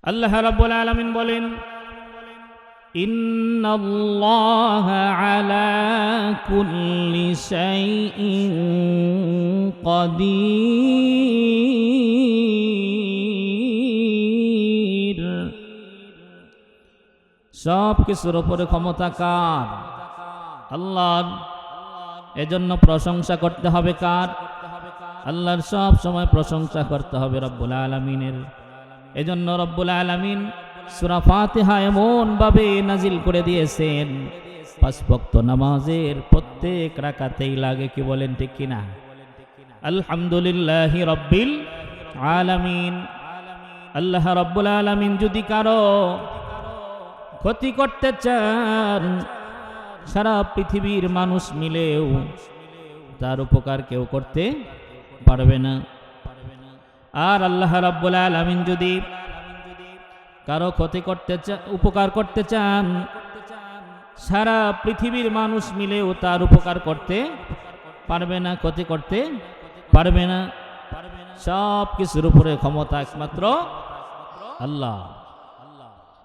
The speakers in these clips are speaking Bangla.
আল্লাহ রাব্বুল আলামিন বলেন, ইন্নাল্লাহা আলা কুল্লি শাইইন কাদির। সব কিছুর উপরে ক্ষমতা কার? আল্লাহর। এজন্য প্রশংসা করতে হবে কার? আল্লাহর। সব সময় প্রশংসা করতে হবে রব্বুল আলামিনের। এজন্য রব্বুল আলামিন সূরা ফাতিহা এমন ভাবে নাজিল করে দিয়েছেন, 5 ওয়াক্ত নামাজের প্রত্যেক রাকাতেই লাগে। কি বলেন ঠিক কিনা? আলহামদুলিল্লাহি রাব্বিল আলামিন। আল্লাহ রাব্বুল আলামিন যদি কারো ক্ষতি করতে চান, সারা পৃথিবীর মানুষ মিলেও তার উপকার কেউ করতে পারবে না। আর আল্লাহ রাব্বুল আলামিন যদি কারো ক্ষতি করতে উপকার করতে চান, সারা পৃথিবীর মানুষ মিলেও তার উপকার করতে পারবে না, ক্ষতি করতে পারবে না। সব কিছুর উপরে ক্ষমতা একমাত্র আল্লাহ।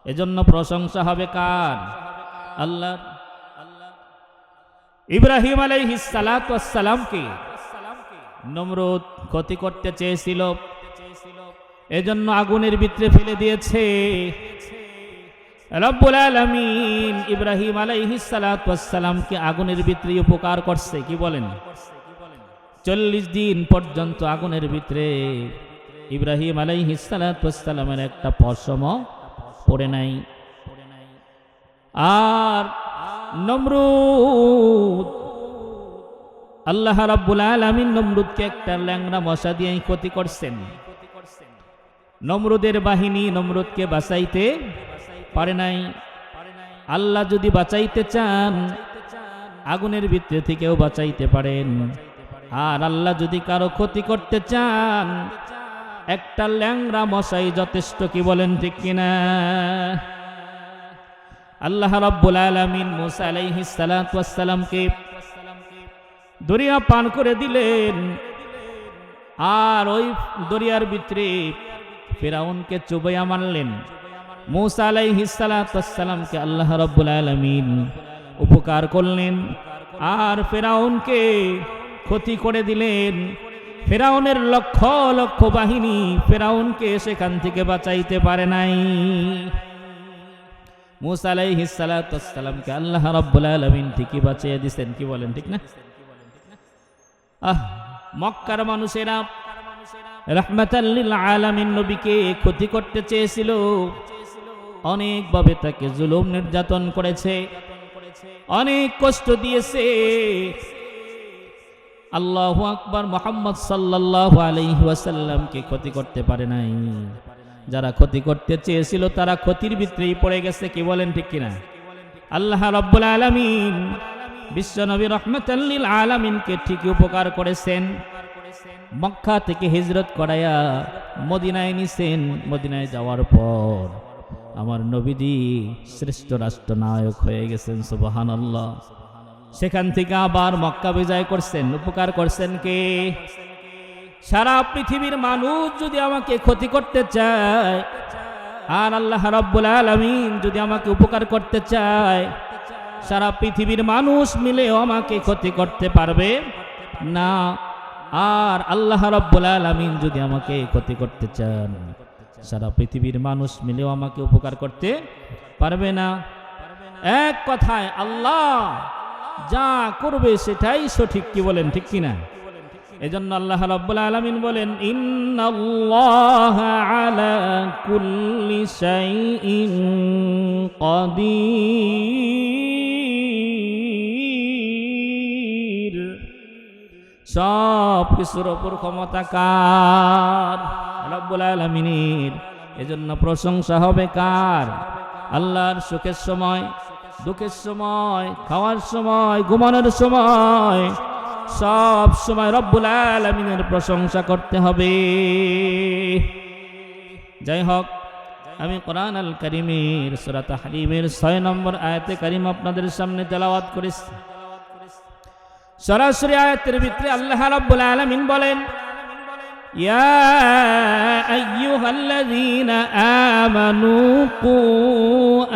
এজন্য প্রশংসা হবে কার? আল্লাহ। ইব্রাহিম আলাইহিস সালাতু ওয়াস সালামকে নমরুদ ক্ষতি করতে চেয়েছিল, এজন্য আগুনের ভিতরে ফেলে দিয়েছে। রব্বুল আলামিন ইব্রাহিম আলাইহিস সালাতু ওয়াস সালামকে আগুনের ভিতরে উপকার করছে। কি বলেন? 40 দিন পর্যন্ত আগুনের ভিতরে ইব্রাহিম আলাইহিস সালাতু ওয়াস সালামের একটা পশমও পড়ে নাই। আর নমরুদ, আল্লাহ রাব্বুল আলামিন নমরুদকে একটা ল্যাংড়া মশা দিয়ে ক্ষতি করছেন। নমরুদের বাহিনী নমরুদকে বাঁচাইতে পারে নাই। আল্লাহ যদি বাঁচাইতে চান, আগুনের ভিতরে থেকেও বাঁচাইতে পারেন। আর আল্লাহ যদি কারো ক্ষতি করতে চান, একটা ল্যাংড়া মশাই যথেষ্ট। কি বলেন ঠিক কিনা? আল্লাহ রাব্বুল আলামিন মূসা আলাইহিস সালাতু ওয়াস সালামকে দরিয়া পান করে দিলেন। আর ওই দরিয়ার ভিতরে ফিরাউনকে চুবাইয়া মারলেন। মূসা আলাইহিস সালাতু ওয়াস সালামকে আল্লাহ রাব্বুল আলামিন উপকার করলেন, আর ফিরাউনকে ক্ষতি করে দিলেন। ফিরাউনের লক্ষ লক্ষ বাহিনী ফিরাউনকে সেখান থেকে বাঁচাইতে পারে নাই। মূসা আলাইহিস সালাতু ওয়াস সালামকে আল্লাহ রাব্বুল আলামিন ঠিকই বাঁচিয়ে দিয়েছেন। কি বলেন ঠিক না? মক্কার মানুষেরা রাহমাতাল লিল আলামিন নবীকে ক্ষতি করতে চেয়েছিল, অনেকভাবে তাকে জুলুম নির্যাতন করেছে, অনেক কষ্ট দিয়েছে। আল্লাহু আকবার। মুহাম্মদ সাল্লাল্লাহু আলাইহি ওয়াসাল্লামকে ক্ষতি করতে পারে নাই। যারা ক্ষতি করতে চেয়েছিল তারা ক্ষতির ভিতরেই পড়ে গেছে। কি বলেন ঠিক কিনা? আল্লাহ রাব্বুল আলামিন বিশ্বনবী রাহমাতাল লিল আলামিনকে ঠিকই উপকার করেছেন। মক্কা থেকে হিজরত করায়া মদিনায় নিছেন। মদিনায় যাওয়ার পর আমার নবীজি শ্রেষ্ঠ রাষ্ট্রনায়ক হয়ে গেছেন। সুবহানাল্লাহ। সেখান থেকে আবার মক্কা বিজয় করছেন। উপকার করছেন কে? সারা পৃথিবীর মানুষ যদি আমাকে ক্ষতি করতে চায়, আর আল্লাহ রাব্বুল আলামিন যদি আমাকে উপকার করতে চায়, সারা পৃথিবীর মানুষ মিলেও আমাকে ক্ষতি করতে পারবে না। আর আল্লাহ রাব্বুল আলামিন যদি আমাকে ক্ষতি করতে চান, সারা পৃথিবীর মানুষ মিলেও আমাকে উপকার করতে পারবে না। এক কথায় আল্লাহ যা করবে সেটাই সঠিক। কি বলেন ঠিক কিনা? এজন্য আল্লাহ রাব্বুল আলামিন বলেন, ইন্নাল্লাহা আলা কুল্লি শাইইন কাদির। সব কিছুর উপর ক্ষমতা কার? রাব্বুল আলামিনের। এজন্য প্রশংসা হবে কার? আল্লাহর। সুখের সময়, দুঃখের সময়, খাওয়ার সময়, ঘুমানোর সময়, সব সময় রব্বুল আলামিনের প্রশংসা করতে হবে। যাই হোক, আমি কোরআন আল কারীমের সূরা তাহরীমের 6 নম্বর আয়াতে কারীম আপনাদের সামনে তেলাওয়াত করেছি। সরাসরি আয়াতের ভিতরে আল্লাহ রাব্বুল আলামিন বলেন, ইয়া আইয়ুহাল্লাযীনা আমানু কু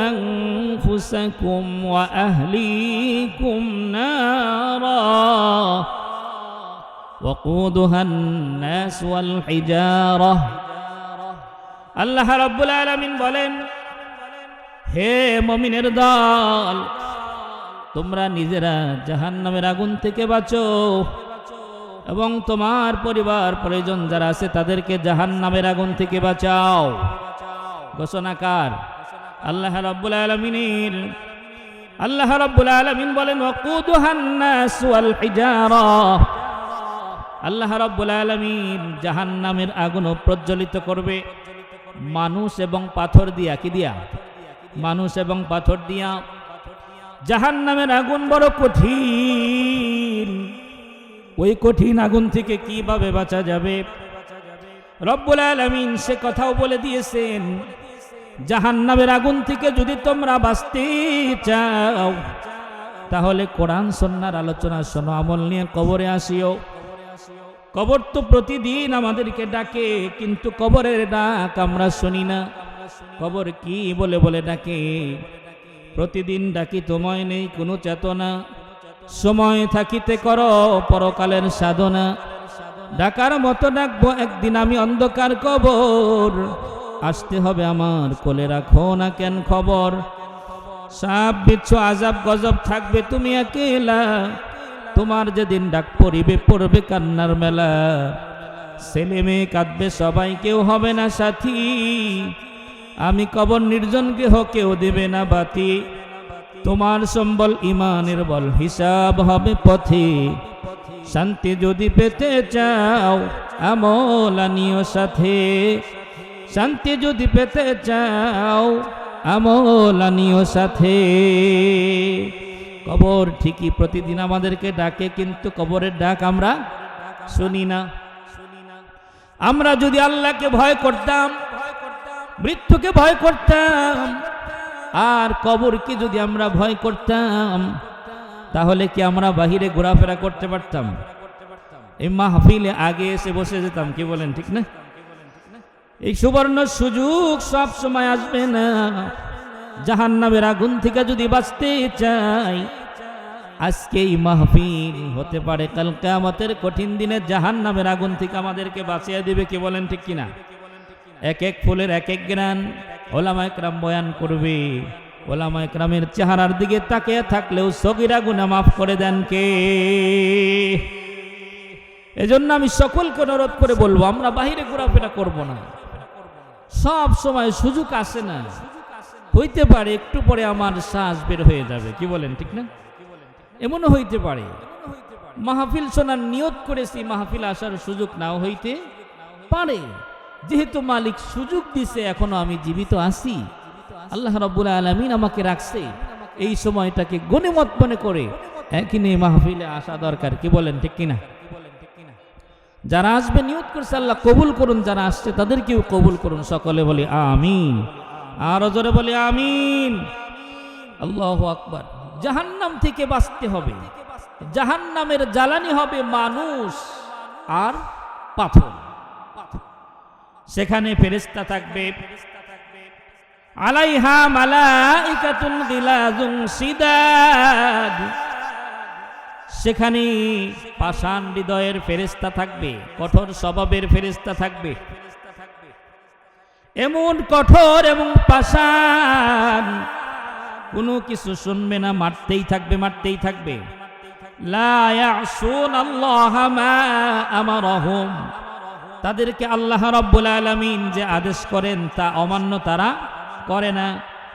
আনফুসাকুম ওয়া আহলিকুম নারা ওয়াকুদুহা আন-নাস ওয়াল হিজারা। আল্লাহ রাব্বুল আলামিন বলেন, হে মুমিনের দল, তোমরা নিজেরা জাহান্নামের আগুন থেকে বাঁচো এবং তোমার পরিবার পরিজন যারা আছে তাদেরকে জাহান্নামের আগুন থেকে বাঁচাও। ঘোষণাকার আল্লাহ রাব্বুল আলামিনের। আল্লাহ রাব্বুল আলামিন বলেন, ওয়াকুদুহান নাস ওয়াল হিজারা। আল্লাহ রাব্বুল আলামিন জাহান্নামের আগুন প্রজ্বলিত করবে মানুষ এবং পাথর দিয়া। কি দিয়া? মানুষ এবং পাথর দিয়া। জাহান্নামের আগুন বড় কঠিন। ওই কঠিন আগুন থেকে কিভাবে বাঁচা যাবে রব্বুল আলামিন সে কথাও বলে দিয়েছেন। জাহান্নামের আগুন থেকে যদি তোমরা বাঁচতে চাও তাহলে কোরআন সুন্নাহর আলোচনা শোনো, আমল নিয়ে কবরে আসিও। কবর তো প্রতিদিন আমাদেরকে ডাকে, কিন্তু কবরের ডাক আমরা শুনি না। কবর কি বলে বলে ডাকে? প্রতিদিন ডাকি, তোমায় নেই কোনো চেতনা, সময় থাকিতে করো পরকালের সাধনা। ডাকার মতো ডাকবো একদিন আমি অন্ধকার কবর, আসতে হবে আমার কোলে, রাখো না কেন খবর। সাপ বিচ্ছু আজাব গজব থাকবে তুমি একেলা, তোমার যেদিন ডাক পড়িবে পড়বে কান্নার মেলা। ছেলে মেয়ে কাঁদবে সবাই, কেউ হবে না সাথী। আমি কবর নির্জন গৃহ, কেউ দেবে না বাতি। তোমার সম্বল ইমানের বল, হিসাব হবে পথে। শান্তি যদি পেতে চাও আমল আনিও সাথে। শান্তি যদি পেতে চাও আমল আনিও সাথে। কবর ঠিকই প্রতিদিন আমাদেরকে ডাকে, কিন্তু কবরের ডাক আমরা শুনি না। আমরা যদি আল্লাহকে ভয় করতাম, মৃত্যুকে ভয় করতাম, আর কবরকে যদি আমরা ভয় করতাম, তাহলে কি আমরা বাহিরে ঘোরাফেরা করতে পারতাম? এই মাহফিলে আগে এসে বসে যেতাম? কি বলেন, ঠিক না? এই সুবর্ণ সুযোগ সব সময় আসবে না। জাহান্নামের আগুন থেকে যদি বাঁচতে চাই, আজকে এই মাহফিল হতে পারে কাল কিয়ামতের কঠিন দিনে জাহান্নামের আগুন থেকে আমাদেরকে বাঁচিয়ে দিবে। কি বলেন, ঠিক কিনা? এক এক ফুলের এক এক গ্রান ওলামায়ে কেরাম বয়ান করবে। ওলামায়ে কেরামের চেহারার দিকে তাকিয়ে থাকলেও সগীরা গুনাহ মাফ করে দেন কে? এজন্য আমি সকলকে অনুরোধ করে বলবো, আমরা বাহিরে ঘোরাফেরা করব না। সব সময় সুযোগ আসে না, হইতে পারে একটু পরে আমার শ্বাস বের হয়ে যাবে। কি বলেন, ঠিক না? এমনও হইতে পারে মাহফিল শোনার নিয়ত করেছি, মাহফিল আসার সুযোগ নাও হইতে পারে। যেহেতু মালিক সুযোগ দিছে, এখনো আমি জীবিত আছি, আল্লাহ রাব্বুল আলামিন আমাকে রাখছে, এই সময়টাকে গনিমত মনে করে একদিনে মাহফিলে আসা দরকার। কি বলেন, ঠিক কিনা? যারা আসবে নিয়ত করছে আল্লাহ কবুল করুন, যারা আসছে তাদেরকেও কবুল করুন। সকলে বলি আমিন, আর জোরে বলি আমিন। আল্লাহু আকবার। জাহান্নাম থেকে বাঁচতে হবে। জাহান্নামের জ্বালানি হবে মানুষ আর পাথর। সেখানে ফেরেশতা থাকবে, আলাইহা মালাইকাতুন গিলাযুন শিদাদ। সেখানে পাষাণ হৃদয়ের ফেরেশতা থাকবে, কঠোর স্বভাবের ফেরেশতা থাকবে। এমন কঠোর এবং পাষাণ, কোনো কিছু শুনবে না, মারতেই থাকবে, মারতেই থাকবে। লা ইয়াসুনাল্লাহা মা আমারাহুম। তাদেরকে আল্লাহ রাব্বুল আলামিন যে আদেশ করেন তা অমান্য তারা করে না।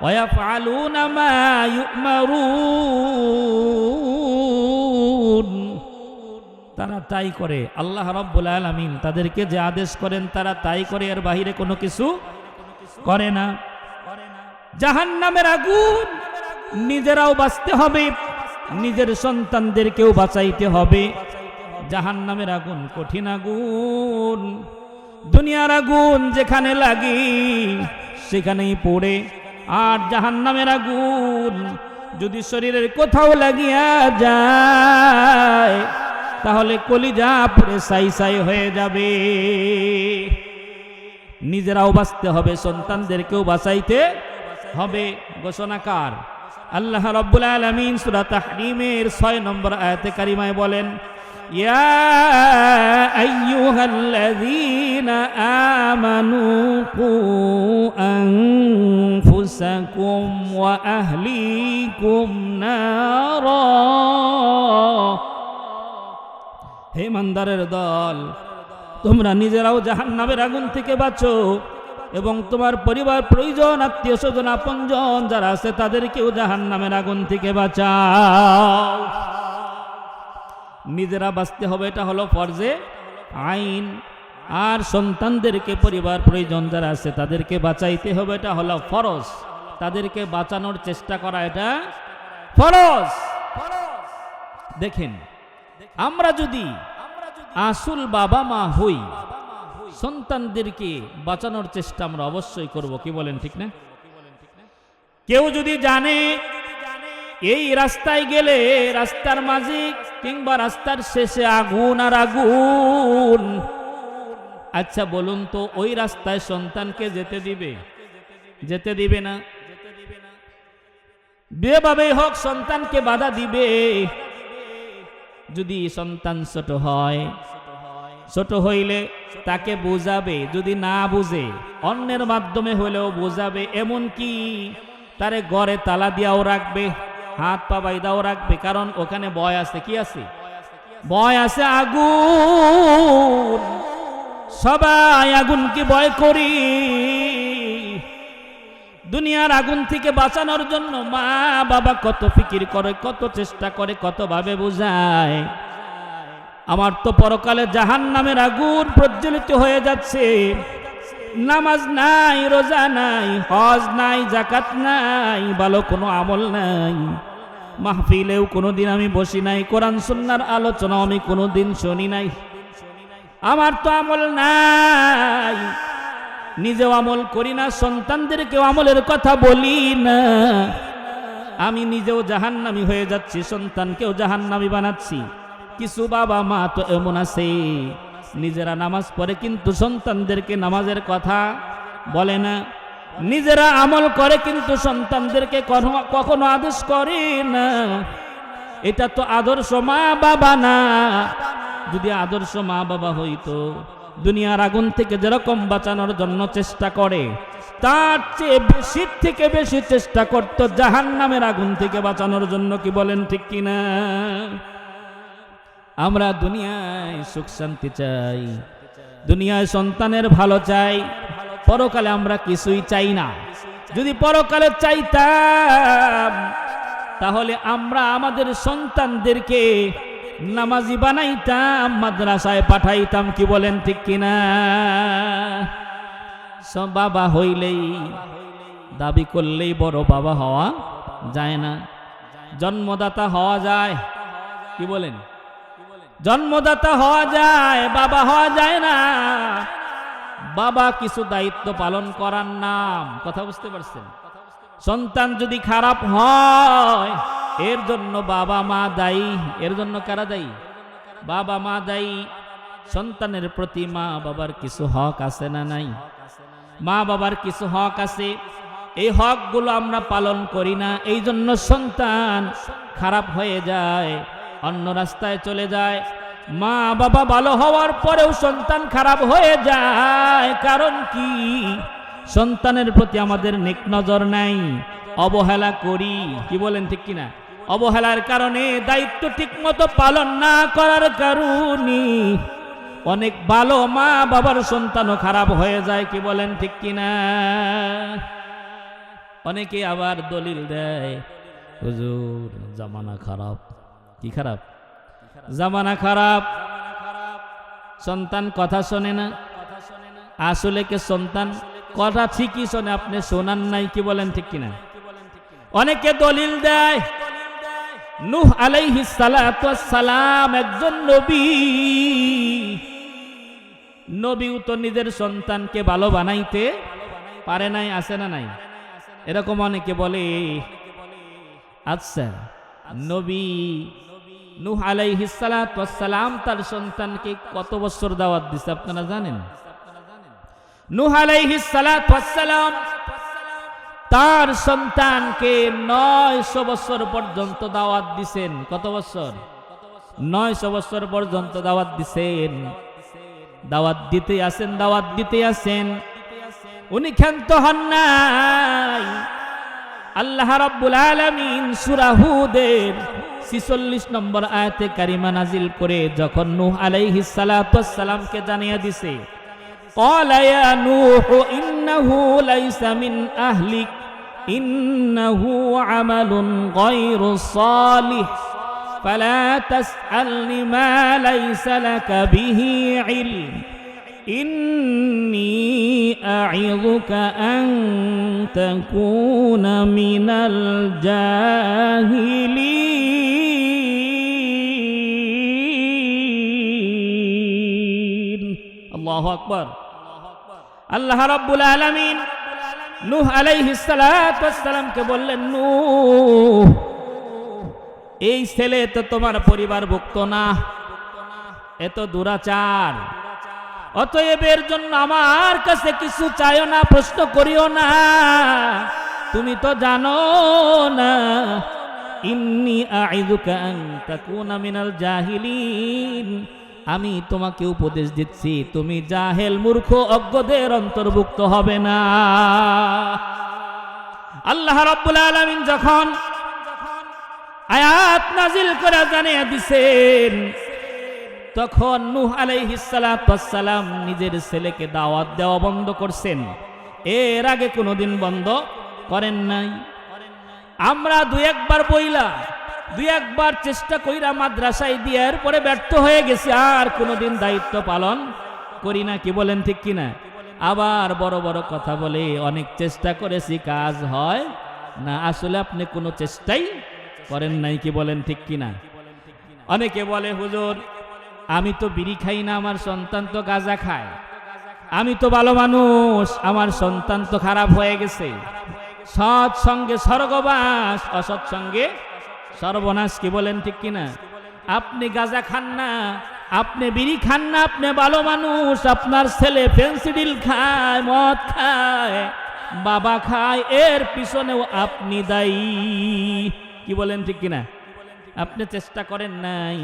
ওয়ায়াফআলুনা মা ইউমারুন। তারা তাই করে। আল্লাহ রাব্বুল আলামিন তাদেরকে যে আদেশ করেন তারা তাই করে, এর বাহিরে কোনো কিছু করে না। জাহান্নামের আগুন নিজেরাও বাঁচতে হবে, নিজের সন্তানদেরকেও বাঁচাইতে হবে। জাহান্নামের আগুন কঠিন আগুন। দুনিয়ার আগুন যেখানে লাগে সেখানেই পড়ে, আর জাহান্নামের আগুন যদি শরীরের কোথাও লাগিয়া যায় তাহলে কলিজা পুড়ে ছাই ছাই হয়ে যাবে। নিজেরাও বাঁচতে হবে, সন্তানদেরকেও বাঁচাইতে হবে। ঘোষণাকার আল্লাহ রাব্বুল আলামিন সূরা তাহরীমের 6 নম্বর আয়াতে কারিমায় বলেন, ইয়া আইয়ুহাল্লাযীনা আমানু কু আনফুসাকুম ওয়া আহলিকুম নারা। হে ইমানদারের দল, তোমরা নিজেরাও জাহান্নামের আগুন থেকে বাঁচো এবং তোমার পরিবার পরিজন আত্মীয় স্বজন আপনজন যারা আছে তাদেরকেও জাহান্নামের আগুন থেকে বাঁচাও। নিজেরা বাঁচতে হবে, এটা হলো ফরজে আইন। আর সন্তানদেরকে পরিবার পরিজন যারা আছে তাদেরকে বাঁচাইতে হবে, এটা হলো ফরজ। তাদেরকে বাঁচানোর চেষ্টা করা এটা ফরজ। দেখেন, আমরা যদি আসল বাবা মা হই, সন্তানদেরকে বাঁচানোর চেষ্টা আমরা অবশ্যই করব। কি বলেন, ঠিক না? কেউ যদি জানে এই রাস্তায় গেলে রাস্তার মাঝে কিংবা রাস্তার শেষে আগুন আর আগুন, আচ্ছা বলুন তো ওই রাস্তায় সন্তানকে যেতে দিবে? যেতে দিবে না। যেভাবেই হোক সন্তানকে বাধা দিবে। যদি সন্তান ছোট হয়, ছোট হইলে তাকে বোঝাবে, যদি না বুঝে অন্যের মাধ্যমে হলেও বোঝাবে। এমনকি তারে ঘরে তালা দিয়াও রাখবে, হাত পা বাইদাও রাখবে, কারণ ওখানে ভয় আছে। কি আছে? ভয় আছে আগুন। সবাই আগুনকে ভয় করি। দুনিয়ার আগুন থেকে বাঁচানোর জন্য মা বাবা কত ফিকির করে, কত চেষ্টা করে, কত ভাবে বোঝায়। আমার তো পরকালে জাহান্নামের আগুন প্রজ্বলিত হয়ে যাচ্ছে। নামাজ নাই, রোজা নাই, হজ নাই, যাকাত নাই, ভালো কোনো আমল নাই, মাহফিলেও কোনোদিন আমি বসি নাই, কোরআন সুন্নাহর আলোচনা আমি কোনোদিন শুনি নাই। আমার তো আমল নাই, নিজেও আমল করি না, সন্তানদেরকেও আমলের কথা বলি না। আমি নিজেও জাহান্নামী হয়ে যাচ্ছি, সন্তানকেও জাহান্নামী বানাচ্ছি। কিছু বাবা মা তো এমন আছে, নিজেরা নামাজ পড়ে কিন্তু সন্তানদেরকে নামাজের কথা বলে না। নিজেরা আমল করে কিন্তু সন্তানদেরকে কখনো আদেশ করে না। এটা তো আদর্শ মা বাবা না। যদি আদর্শ মা বাবা হইতো, দুনিয়ার আগুন থেকে যেরকম বাঁচানোর জন্য চেষ্টা করে, তার চেয়ে বেশি থেকে বেশি চেষ্টা করত জাহান্নামের আগুন থেকে বাঁচানোর জন্য। কি বলেন, ঠিক কিনা? আমরা দুনিয়ায় সুখ শান্তি চাই, দুনিয়ায় সন্তানের ভালো চাই, পরকালে আমরা কিছুই চাই না। যদি পরকালে চাইতাম তাহলে আমরা আমাদের সন্তানদেরকে নামাজি বানাইতাম, মাদ্রাসায় পাঠাইতাম। কি বলেন, ঠিক কিনা? সব বাবা হইলেই, দাবি করলেই বড় বাবা হওয়া যায় না। জন্মদাতা হওয়া যায়। কি বলেন? জন্মদাতা হওয়া যায়, বাবা হওয়া যায় না। বাবা কিছু দায়িত্ব পালন করার নাম। কথা বুঝতে পারছেন? সন্তান যদি খারাপ হয়, এর জন্য বাবা মা দায়ী। এর জন্য কারা দায়ী? বাবা মা দায়ী। সন্তানের প্রতি মা বাবার কিছু হক আছে না নাই? মা বাবার কিছু হক আছে, এই হকগুলো আমরা পালন করি না। এই জন্য সন্তান খারাপ হয়ে যায়, অন্য রাস্তায় চলে যায়। মা বাবা ভালো হওয়ার পরেও সন্তান খারাপ হয়ে যায়। কারণ কি? সন্তানের প্রতি আমাদের নেক নজর নাই, অবহেলা করি। কি বলেন, ঠিক কিনা? অবহেলার কারণে, দায়িত্ব ঠিক মতো পালন না করার কারণে অনেক ভালো মা বাবার সন্তানও খারাপ হয়ে যায়। কি বলেন, ঠিক কিনা? অনেকে আবার দলিল দেয়, হুজুর জামানা খারাপ। কি খারাপ? জামানা খারাপ, সন্তান কথা শোনে না। আসলে কি সন্তান কথা ঠিকই শোনে, আপনি শোনান নাই। কি বলেন, ঠিক কিনা? অনেকে দলিল দেয়, নূহ আলাইহিস সালাতু ওয়াস সালাম একজন নবী। নবীও তো নিজের সন্তানকে ভালো বানাইতে পারে নাই। আছে না নাই? এরকম অনেকে বলে। আচ্ছা, নবী নূহ আলাইহিস সালাতু ওয়াস সালাম তার সন্তানকে কত বছর দাওয়াত দিছে আপনারা জানেন? নূহ আলাইহিস সালাতু ওয়াসসালাম তার সন্তানকে 900 বছর পর্যন্ত দাওয়াত দিছেন। কত বছর? 900 বছর পর্যন্ত দাওয়াত দিছেন। দাওয়াত দিতে আসেন, উনি ক্ষান্ত হন নাই। আল্লাহ রাব্বুল আলামিন সূরা হুদের 46 নম্বর আয়াতে কারিমা নাজিল করে যখন নূহ আলাইহিস সালাতু ওয়াসসালামকে জানিয়ে দিছে, ক্বালা ইয়া নূহ ইন্নাহু লাইসা মিন আহলিক ইন্নাহু আমালুন গায়রু সালিহ ফালা তাসআলনি মা লাইসা লাকা বিহি ইলম ইন্নী আ'ইযুকা আন তাকুনা মিনাল জাহিলিন। আল্লাহু আকবার। আল্লাহ রাব্বুল আলামিন নূহ আলাইহিস সালাতু ওয়াসসালামকে বললেন, নূহ, এই ছেলে তো তোমার পরিবারভুক্ত না, এত দুরাচার, অতএব এর জন্য আমার কাছে কিছু চাইও না, প্রশ্ন করিও না। তুমি তো জানো না, ইন্নী আ'ইযুকা আন তাকুনা মিনাল জাহিলিন, আমি তোমাকে উপদেশ দিচ্ছি তুমি জাহেল মূর্খ অজ্ঞদের অন্তর্ভুক্ত হবে না। আল্লাহ রাব্বুল আলামিন যখন আয়াত নাজিল করে জানিয়ে দিছেন, তখন নূহ আলাইহিস সালাতু ওয়াসসালাম নিজের ছেলেকে দাওয়াত দেওয়া বন্ধ করছেন। এর আগে কোনোদিন বন্ধ করেন নাই। আমরা দুই একবার চেষ্টা কইরা মাদ্রাসায় দিয়ার পরে ব্যর্থ হয়ে গেছি, আর কোনোদিন দায়িত্ব পালন করি না। কি বলেন ঠিক কিনা? আবার বড় বড় কথা বলে অনেক চেষ্টা করেছি, কাজ হয় না। আসলে আপনি কোনো চেষ্টাই করেন নাই। কি বলেন ঠিক কিনা? অনেকে বলে, হুজুর আমি তো বিড়ি খাই না, আমার সন্তান তো গাঁজা খায়, আমি তো ভালো মানুষ, আমার সন্তান তো খারাপ হয়ে গেছে। সৎ সঙ্গে স্বর্গবাস, অসৎ সঙ্গে সর্বনাশ। কি বলেন ঠিক কিনা? আপনি গাঁজা খান না, আপনি বিড়ি খান না, আপনি ভালো মানুষ, আপনার ছেলে ফেন্সিডিল খায়, মদ খায়, বাবা খায়, এর পিছনেও আপনি দায়ী। কি বলেন ঠিক কিনা? আপনি চেষ্টা করেন নাই।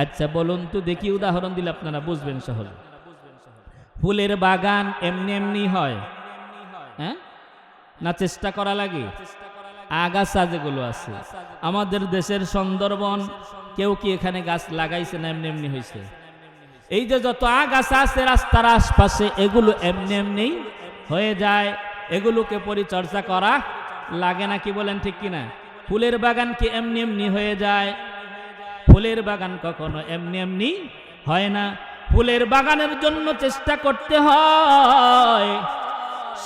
আচ্ছা বলুন তো দেখি, উদাহরণ দিলে আপনারা বুঝবেন সহজ। ফুলের বাগান এমনি এমনি হয়? হ্যাঁ, না চেষ্টা করা লাগে? আগাছা যেগুলো আছে আমাদের দেশের সুন্দরবন, কেউ কি এখানে গাছ লাগাইছে না এমনি এমনি হয়েছে? এই যে যত আগাছা আছে রাস্তার আশপাশে, এগুলো এমনি এমনি হয়ে যায়, এগুলোকে পরিচর্যা করা লাগে না। কি বলেন ঠিক কিনা? ফুলের বাগান কি এমনি এমনি হয়ে যায়? ফুলের বাগান কখনো এমনি এমনি হয় না। ফুলের বাগানের জন্য চেষ্টা করতে হয়,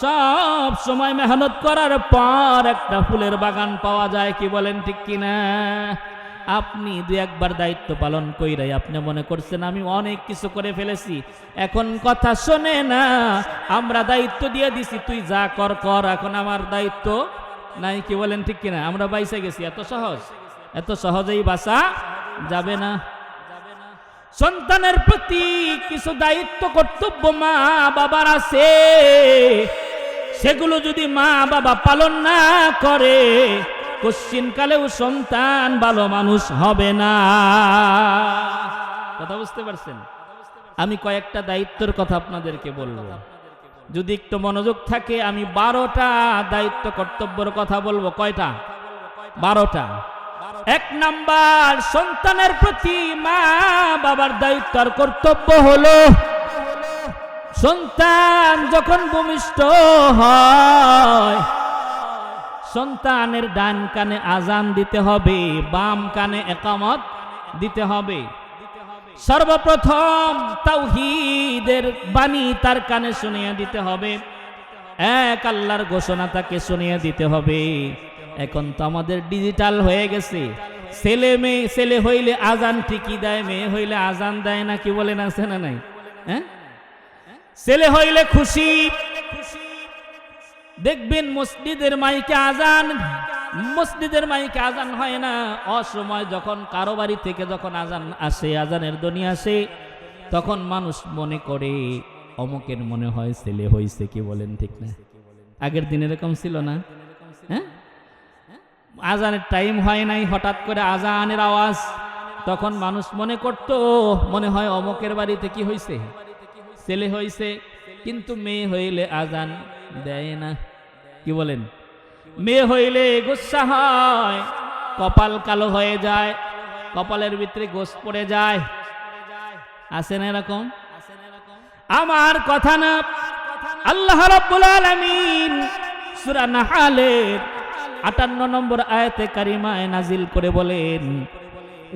সব সময় মেহনত করার পর একটা ফুলের বাগান পাওয়া যায়। কি বলেন ঠিক কিনা? আপনি দুই একবার দায়িত্ব পালন কইরাই আপনি মনে করছেন আমি অনেক কিছু করে ফেলেছি, এখন কথা শোনে না। আমরা দায়িত্ব দিয়ে দিছি, তুই যা কর কর, এখন আমার দায়িত্ব নাই। কি বলেন ঠিক কিনা? আমরা বাইসে গেছি। এত সহজেই বাঁচা যাবে না। সন্তানের প্রতি কিছু দায়িত্ব কর্তব্য মা বাবার আছে, সেগুলো যদি মা বাবা পালন না করে, কোশ্চিনকালেও সন্তান ভালো মানুষ হবে না। কথা বুঝতে পারছেন? আমি কয়েকটা দায়িত্বের কথা আপনাদেরকে বলবো, যদি একটু মনোযোগ থাকে। আমি 12টা দায়িত্ব কর্তব্যের কথা বলবো। কয়টা? 12টা। 1 নাম্বার, সন্তানের প্রতি মা বাবার দায়িত্ব আর কর্তব্য হলো, সন্তান যখন ভূমিষ্ঠ হয়, সন্তানের ডান কানে আজান দিতে হবে, বাম কানে ইকামত দিতে হবে। সর্বপ্রথম তাওহীদের বাণী তার কানে শুনিয়ে দিতে হবে, এক আল্লাহর ঘোষণা তাকে শুনিয়ে দিতে হবে। এখন তো আমাদের ডিজিটাল হয়ে গেছে, ছেলে হইলে আজান ঠিকই দেয়, মেয়ে হইলে আজান দেয় না। কি বলেন, আছে না নাই? হ্যাঁ, ছেলে হইলে খুশি, দেখবেন মসজিদের মাইকে আজান হয় না। অসময় যখন কারো বাড়ি থেকে যখন আজান আসে, আজানের ধ্বনি আসে, তখন মানুষ মনে করে অমুকের মনে হয় ছেলে হয়েছে, কি বলেন ঠিক না? আগের দিন এরকম ছিল না? হ্যাঁ, আজানের টাইম হয় নাই, হঠাৎ করে আজানের আওয়াজ, তখন মানুষ মনে করত মনে হয় অমুকের বাড়িতে কি হয়েছে, ছেলে হয়েছে। কিন্তু মেয়ে হইলে আজান দেয় না, কি বলেন? মেয়ে হইলে গোসা হয়, কপাল কালো হয়ে যায়, কপালের ভিতরে গোস পড়ে যায়। আছে না এরকম? আমার কথা না, আল্লাহ রাব্বুল আলামিন সূরা নাহলের 58 নম্বর আয়াতে কারিমায় নাজিল করে বলেন,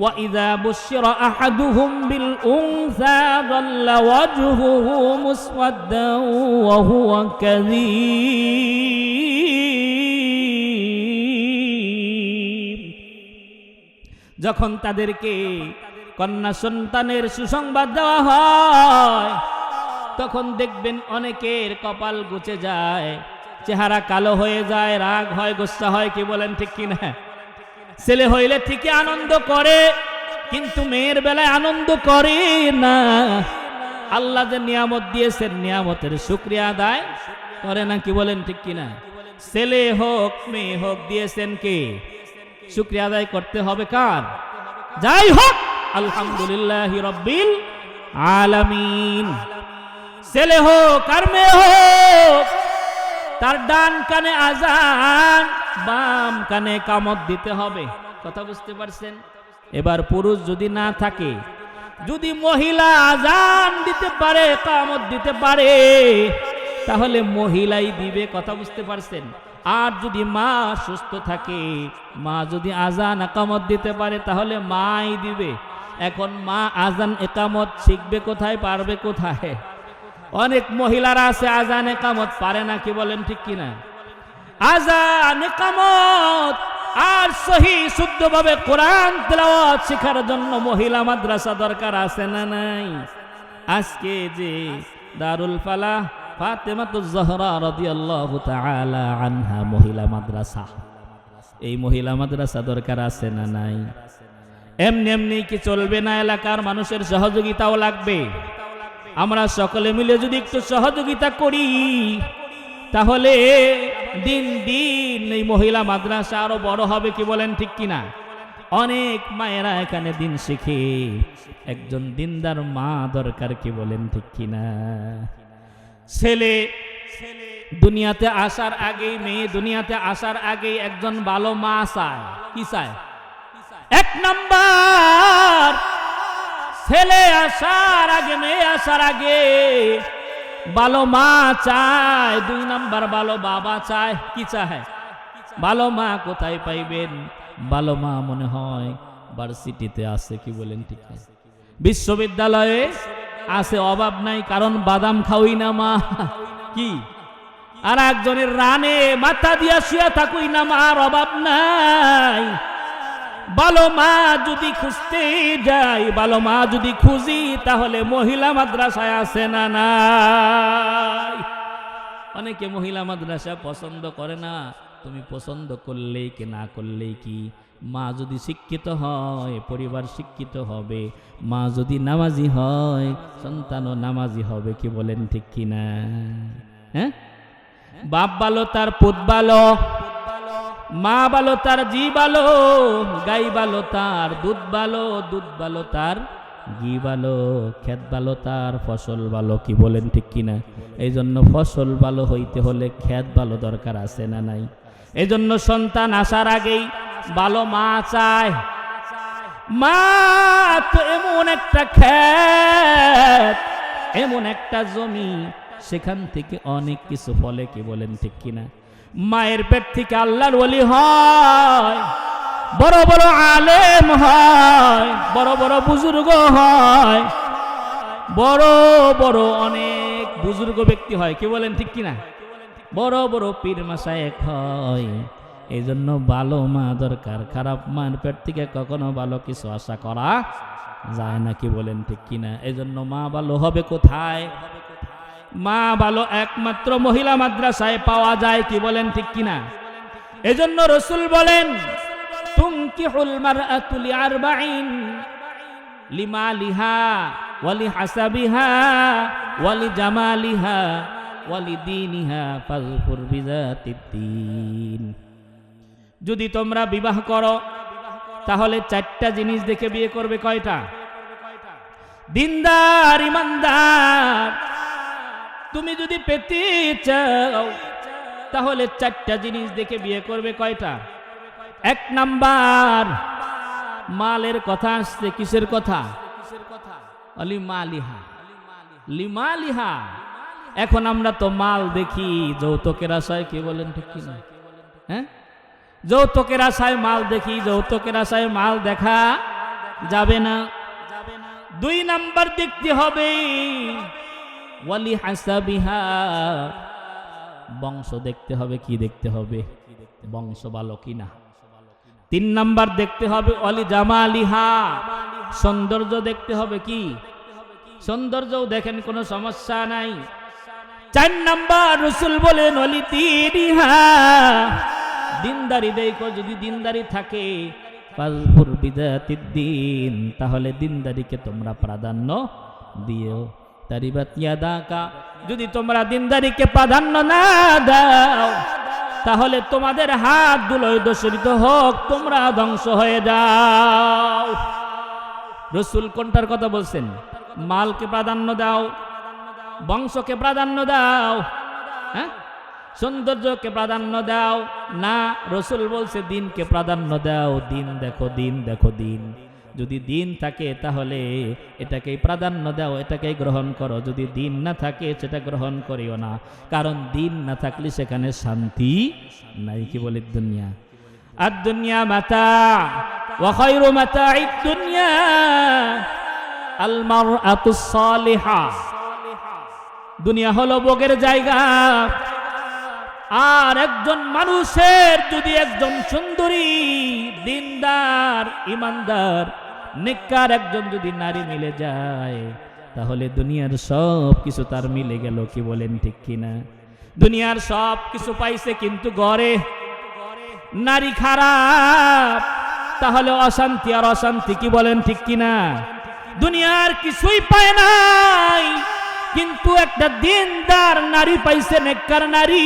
ওয়া ইযা বুশিরা আহাদুহুম বিল উনসা যাল্লা ওয়াজহুহু মুসওয়াদ্দান ওয়া হুয়া কাযীব। যখন তাদেরকে কন্যা সন্তানের সুসংবাদ দেওয়া হয়, তখন দেখবেন অনেকের কপাল গুচে যায়, চেহারা কালো হয়ে যায়, রাগ হয়, গোসা হয়, কি বলেন ঠিক কিনা? ছেলে হইলে ঠিকই আনন্দ করে, কিন্তু মেয়ের বেলায় আনন্দ করে না। আল্লাহ যে নিয়ামত দিয়েছেন, নিয়ামতের শুকরিয়া আদায় করে না, কি বলেন ঠিক কিনা? ছেলে হোক মেয়ে হোক দিয়েছেন কে, শুকরিয়া আদায় করতে হবে কার? যাই হোক, আলহামদুলিল্লাহি রাব্বিল আলামিন। ছেলে হোক আর মেয়ে হোক, তার ডান কানে আজান, বাম কানে কামত দিতে হবে। কথা বুঝতে পারছেন? এবার পুরুষ যদি না থাকে, যদি মহিলা আজান দিতে পারে, কামত দিতে পারে, তাহলে মহিলাই দিবে। কথা বুঝতে পারছেন? আর যদি মা সুস্থ থাকে, মা যদি আজান একামত দিতে পারে, তাহলে মাই দিবে। এখন মা আজান একামত শিখবে কোথায়, পারবে কোথায়? অনেক মহিলারা আছে আজান একামত পারে না, কি বলেন ঠিক কিনা? আজান একামত আর সহি শুদ্ধভাবে কোরআন তেলাওয়াত শেখার জন্য মহিলা মাদ্রাসা দরকার আছে না নাই? আজকে যে দারুল ফালাহ ফাতেমাতুজ জহরা রাদিয়াল্লাহু তাআলা আনহা মহিলা মাদ্রাসা, এই মহিলা মাদ্রাসা দরকার আছে না নাই? এমনি এমনি কি চলবে না, এলাকার মানুষের সহযোগিতাও লাগবে। আমরা সকলে মিলে যদি একটু সহযোগিতা করি, তাহলে দিন দিন এই মহিলা মাদ্রাসা আরো বড় হবে, কি বলেন ঠিক কিনা? অনেক মায়েরা এখানে দিন শিখে, একজন দিনদার মা দরকার, কি বলেন ঠিক কিনা? ছেলে দুনিয়াতে আসার আগেই, মেয়ে দুনিয়াতে আসার আগেই একজন ভালো মা চায়। কি চায়? এক নাম্বার, ছেলে আসার আগে, মেয়ে আসার আগে ভালো মা চায়। 2 নাম্বার, ভালো বাবা চায়। কি চায়? ভালো মা কোথায় পাইবেন? ভালো মা মনে হয় ভার্সিটিতে আছে, কি বলেন ঠিক আছে? বিশ্ববিদ্যালয়ে আছে, অভাব নাই, কারণ বাদাম খাওই না মা। কি? আর একজনের রানে মাথা দিয়া শুয়ে থাকুই না মার অভাব নাই। ভালো মা যদি খুঁজতে যাই, ভালো মা যদি খুঁজি, তাহলে মহিলা মাদ্রাসায় আছে না নাই? অনেকে মহিলা মাদ্রাসা পছন্দ করে না। তুমি পছন্দ করলেই কি, না করলেই কি? মা যদি শিক্ষিত হয়, পরিবার শিক্ষিত হবে। মা যদি নামাজি হয়, সন্তানও নামাজি হবে, কি বলেন ঠিক কিনা? হ্যাঁ, বাপ ভালো তার পুত ভালো, মা ভালো তার জি ভালো, গাই ভালো তার দুধ ভালো, দুধ ভালো তার ঘি ভালো, ক্ষেত ভালো তার ফসল ভালো, কি বলেন ঠিক কিনা? এই জন্য ফসল ভালো হইতে হলে ক্ষেত ভালো দরকার আছে না নাই? এই জন্য সন্তান আসার আগেই ভালো মা চায়। মা তো এমন একটা ক্ষেত, এমন একটা জমি, সেখান থেকে অনেক কিছু ফলে, কি বলেন ঠিক কিনা? মায়ের পেট থেকে আল্লাহর ওলি হয়, বড় বড় আলেম হয়, বড় বড় বুজুর্গ হয়, বড় বড় অনেক বুজুর্গ ব্যক্তি হয়, কি বলেন ঠিক কিনা? বড় বড় পীর মাশায়েখ হয়। এই জন্য ভালো মা দরকার। খারাপ মার পেট থেকে কখনো ভালো কিছু আশা করা যায় না, কি বলেন ঠিক কিনা? এই জন্য মা ভালো হবে কোথায়? মা ভালো একমাত্র মহিলা মাদ্রাসায় পাওয়া যায়, কি বলেন ঠিক কিনা? এজন্য রাসূল বলেন, তুনকিহুল মারআতু লিআরবাঈন লিমালিহা ওয়ালি হাসাবিহা ওয়ালি জামালিহা ওয়ালি দীনিহা ফাযকুর বিযাতিদ্দীন। যদি তোমরা বিবাহ করো তাহলে চারটা জিনিস দেখে বিয়ে করবে। কয়টা? দিনদার, ইমানদার। তুমি যদি পেতে চাও তাহলে চারটা জিনিস দেখে বিয়ে করবে। কয়টা? এক নাম্বার, মালের কথা আসছে। কিসের কথা? লিমালিহা, লিমালিহা। এখন আমরা তো মাল দেখি যৌতুকের আশায়, কি বলেন ঠিক কিনা? হ্যাঁ, যৌতুকের আশায় মাল দেখি, যৌতুকের আশায় মাল দেখা যাবে না। দুই নাম্বার দেখতে হবে ওয়ালি হাসাবিহা, বংশ দেখতে হবে। কি দেখতে হবে? বংশ ভালো কিনা। তিন নাম্বার দেখতে হবে ওয়ালি জামালিহা, সৌন্দর্য দেখতে হবে। কি সৌন্দর্যও দেখেন, কোনো সমস্যা নাই। চার নাম্বার রাসূল বলেন ওয়ালি দীনিহা, দিনদারি দেখো। যদি দিনদারি থাকে ফাযকুর বিযাতিদ্দীন, তাহলে দিনদারিকে তোমরা প্রাধান্য দিও। তারিবাত ইয়াদাকা, যদি তোমরা দিনদারিকে প্রাধান্য না দাও তাহলে তোমাদের হাত ধুলোয় দূষিত হোক, তোমরা ধ্বংস হয়ে যাও। রাসূল কোনটার কথা বলছেন? মালকে প্রাধান্য দাও, বংশকে প্রাধান্য দাও, হ্যাঁ, সৌন্দর্যকে প্রাধান্য দাও না। রাসূল বলছে দিনকে প্রাধান্য দাও। দিন দেখো, দিন দেখো, দিন। যদি দিন থাকে তাহলে এটাকেই প্রাধান্য দাও, এটাকেই গ্রহণ করো। যদি দিন না থাকে সেটা গ্রহণ করিও না, কারণ দিন না থাকলে সেখানে শান্তি নাই। কি বলে? দুনিয়া আর দুনিয়া মাতা ওয়া খায়রু মাতা'id দুনিয়া আল মারআতুস সালিহা। দুনিয়া হলো ভোগের জায়গা। আর একজন মানুষের যদি একজন সুন্দরী, দিনদার, ইমানদার, নেককার একজন যদি নারী মিলে যায় তাহলে দুনিয়ার সব কিছু তার মিলে গেল। কি বলেন ঠিক কিনা? দুনিয়ার সব কিছু পাইছে কিন্তু ঘরে নারী খারাপ, তাহলে অশান্তি আর অশান্তি। কি বলেন ঠিক কিনা? দুনিয়ার কিছুই পায় নাই কিন্তু একটা দিনদার নারী পাইছে, নেককার নারী,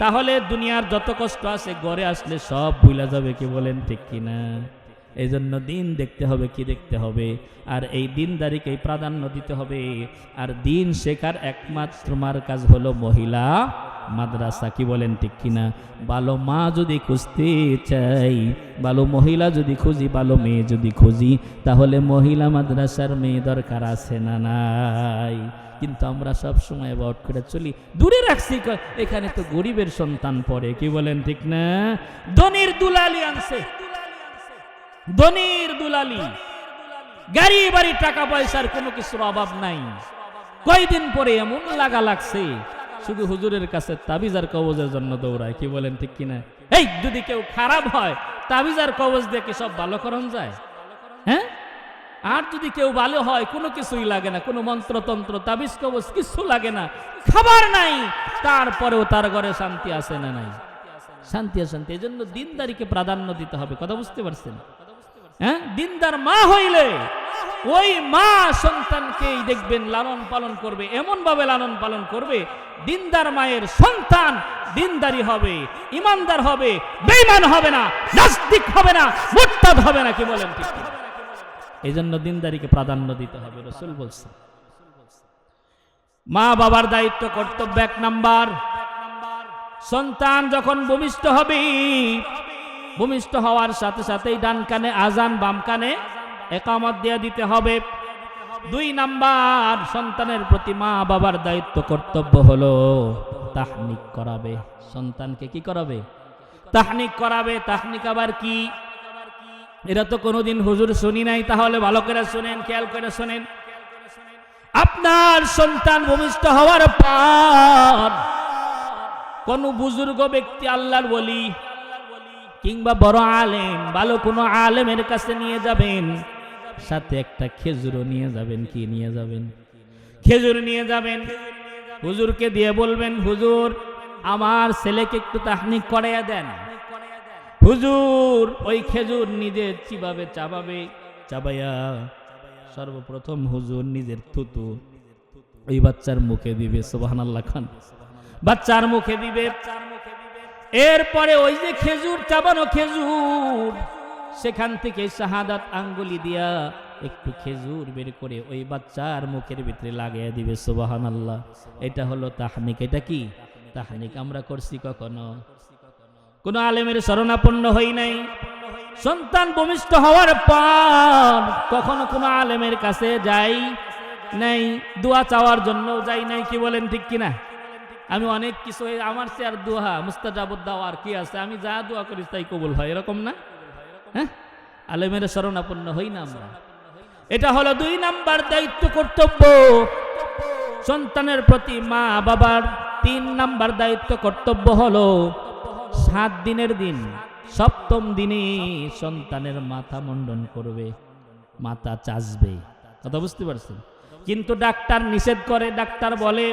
তাহলে দুনিয়ার যত কষ্ট আছে ঘরে আসলে সব ভুলে যাবে। কি বলেন ঠিক কিনা? এই জন্য দিন দেখতে হবে। কি দেখতে হবে? আর এই দিনদারিকেই প্রাধান্য দিতে হবে। আর দিন শেখার একমাত্র মার্কাজ হলো মহিলা মাদ্রাসা। কি বলেন ঠিক কিনা? ভালো মা যদি খুঁজতে চাই, ভালো মহিলা যদি খুঁজি, ভালো মেয়ে যদি খুঁজি, তাহলে মহিলা মাদ্রাসার মেয়ে দরকার আছে না নাই? কিন্তু আমরা সব সময় অ্যাভয়েড করে চলি, দূরে রাখছি। এখানে তো গরিবের সন্তান পড়ে। কি বলেন ঠিক না? ধনির দুলালি আনছে, ধনির দুলালি, গাড়ি বাড়ি, টাকা পয়সার কোনো কিছুর অভাব নাই। কয়দিন পরে এমন লাগা লাগছে শুধু হুজুরের কাছে তাবিজ আর কবজের জন্য দৌড়ায়। কি বলেন ঠিক কিনা? এই যদি কেউ খারাপ হয় তাবিজ আর কবজ দিয়ে কি সব ভালো করণ যায়? হ্যাঁ, আর যদি কেউ ভালো হয় কোনো কিছুই লাগে না, কোনো মন্ত্রতন্ত্র, তাবিজ কবজ কিছু লাগে না, খাবার নাই, তারপরেও তার ঘরে শান্তি আছে না নাই? শান্তি শান্তি। এই জন্য দিনদারিকে প্রাধান্য দিতে হবে। কথা বুঝতে পারছেন? হ্যাঁ, দিনদার মা হইলে ওই মা সন্তানকেই দেখবেন লালন পালন করবে, এমন ভাবে লালন পালন করবে দিনদার মায়ের সন্তান দিনদারি হবে, ইমানদার হবে, বেঈমান হবে না, নাস্তিক হবে না, মুরতাদ হবে না। কি বলেন ঠিক? এই জন্য দিনদারিকে প্রাধান্য দিতে হবে। রাসূল বলছেন মা বাবার দায়িত্ব, কর্তব্য এক নাম্বার। সন্তান যখন ভূমিষ্ঠ হবে, ভূমিষ্ঠ হওয়ার সাথে সাথেই ডান কানে আজান, বাম কানে ইকামত দিয়ে দিতে হবে। দুই নাম্বার, সন্তানের প্রতি মা বাবার দায়িত্ব, কর্তব্য হলো তাহনিক করাবে। সন্তানকে কি করাবে? তাহনিক করাবে। তাহনিক আবার কি? এরা তো কোনোদিন হুজুর শুনি নাই, তাহলে ভালো করে শুনেন, খেয়াল করে শুনেন। আপনার সন্তান ভূমিষ্ঠ হওয়ার পর কোন বুজুর্গ ব্যক্তি, আল্লাহর ওলি কিংবা বড় আলেম, ভালো কোনো আলেমের কাছে নিয়ে যাবেন, সাথে একটা খেজুরও নিয়ে যাবেন। কি নিয়ে যাবেন? খেজুর নিয়ে যাবেন। হুজুরকে দিয়ে বলবেন, হুজুর আমার ছেলেকে একটু তাহনিক করাইয়া দেন। হুজুর ওই খেজুর নিজে চিবাবে, চাবাবে, চাবাইয়া সর্বপ্রথম হুজুর নিজের থুতু ওই বাচ্চার মুখে দিবে, সুবহানাল্লাহ খান, বাচ্চার মুখে দিবে। এরপরে ওই যে খেজুর চাবানো খেজুর, সেখান থেকে শাহাদাত আঙ্গুলি দিয়া একটু খেজুর বের করে ওই বাচ্চার মুখের ভিতরে লাগিয়ে দিবে, সুবহানাল্লাহ। এটা হলো তাহনিক। এটা কি তাহনিক? আমরা করছি কখনো? কোন আলেমের শরণাপন্ন হই নাই। সন্তান ভূমিষ্ঠ হওয়ার পর কখনো কোনো আলেমের কাছে যাই নাই, দোয়া চাওয়ার জন্য যাই নাই, কি বলেন ঠিক কিনা? আমি অনেক কিছু, আমার চেয়ার দোয়া মুস্তাজাবুদ দাওয়ার কি আছে, আমি যা দোয়া করি তাই কবুল হয়, এরকম না? হ্যাঁ, আলেমের শরণাপন্ন হই না আমরা। এটা হলো 2 নাম্বার দায়িত্ব, কর্তব্য সন্তানের প্রতি মা বাবার। 3 নাম্বার দায়িত্ব কর্তব্য হলো 7 দিনের দিন 7ম দিনে সন্তানের মাথা মুন্ডন করবে, মাথা চাচবে। কথা বুঝতে পারছেন? কিন্তু ডাক্তার নিষেধ করে। ডাক্তার বলে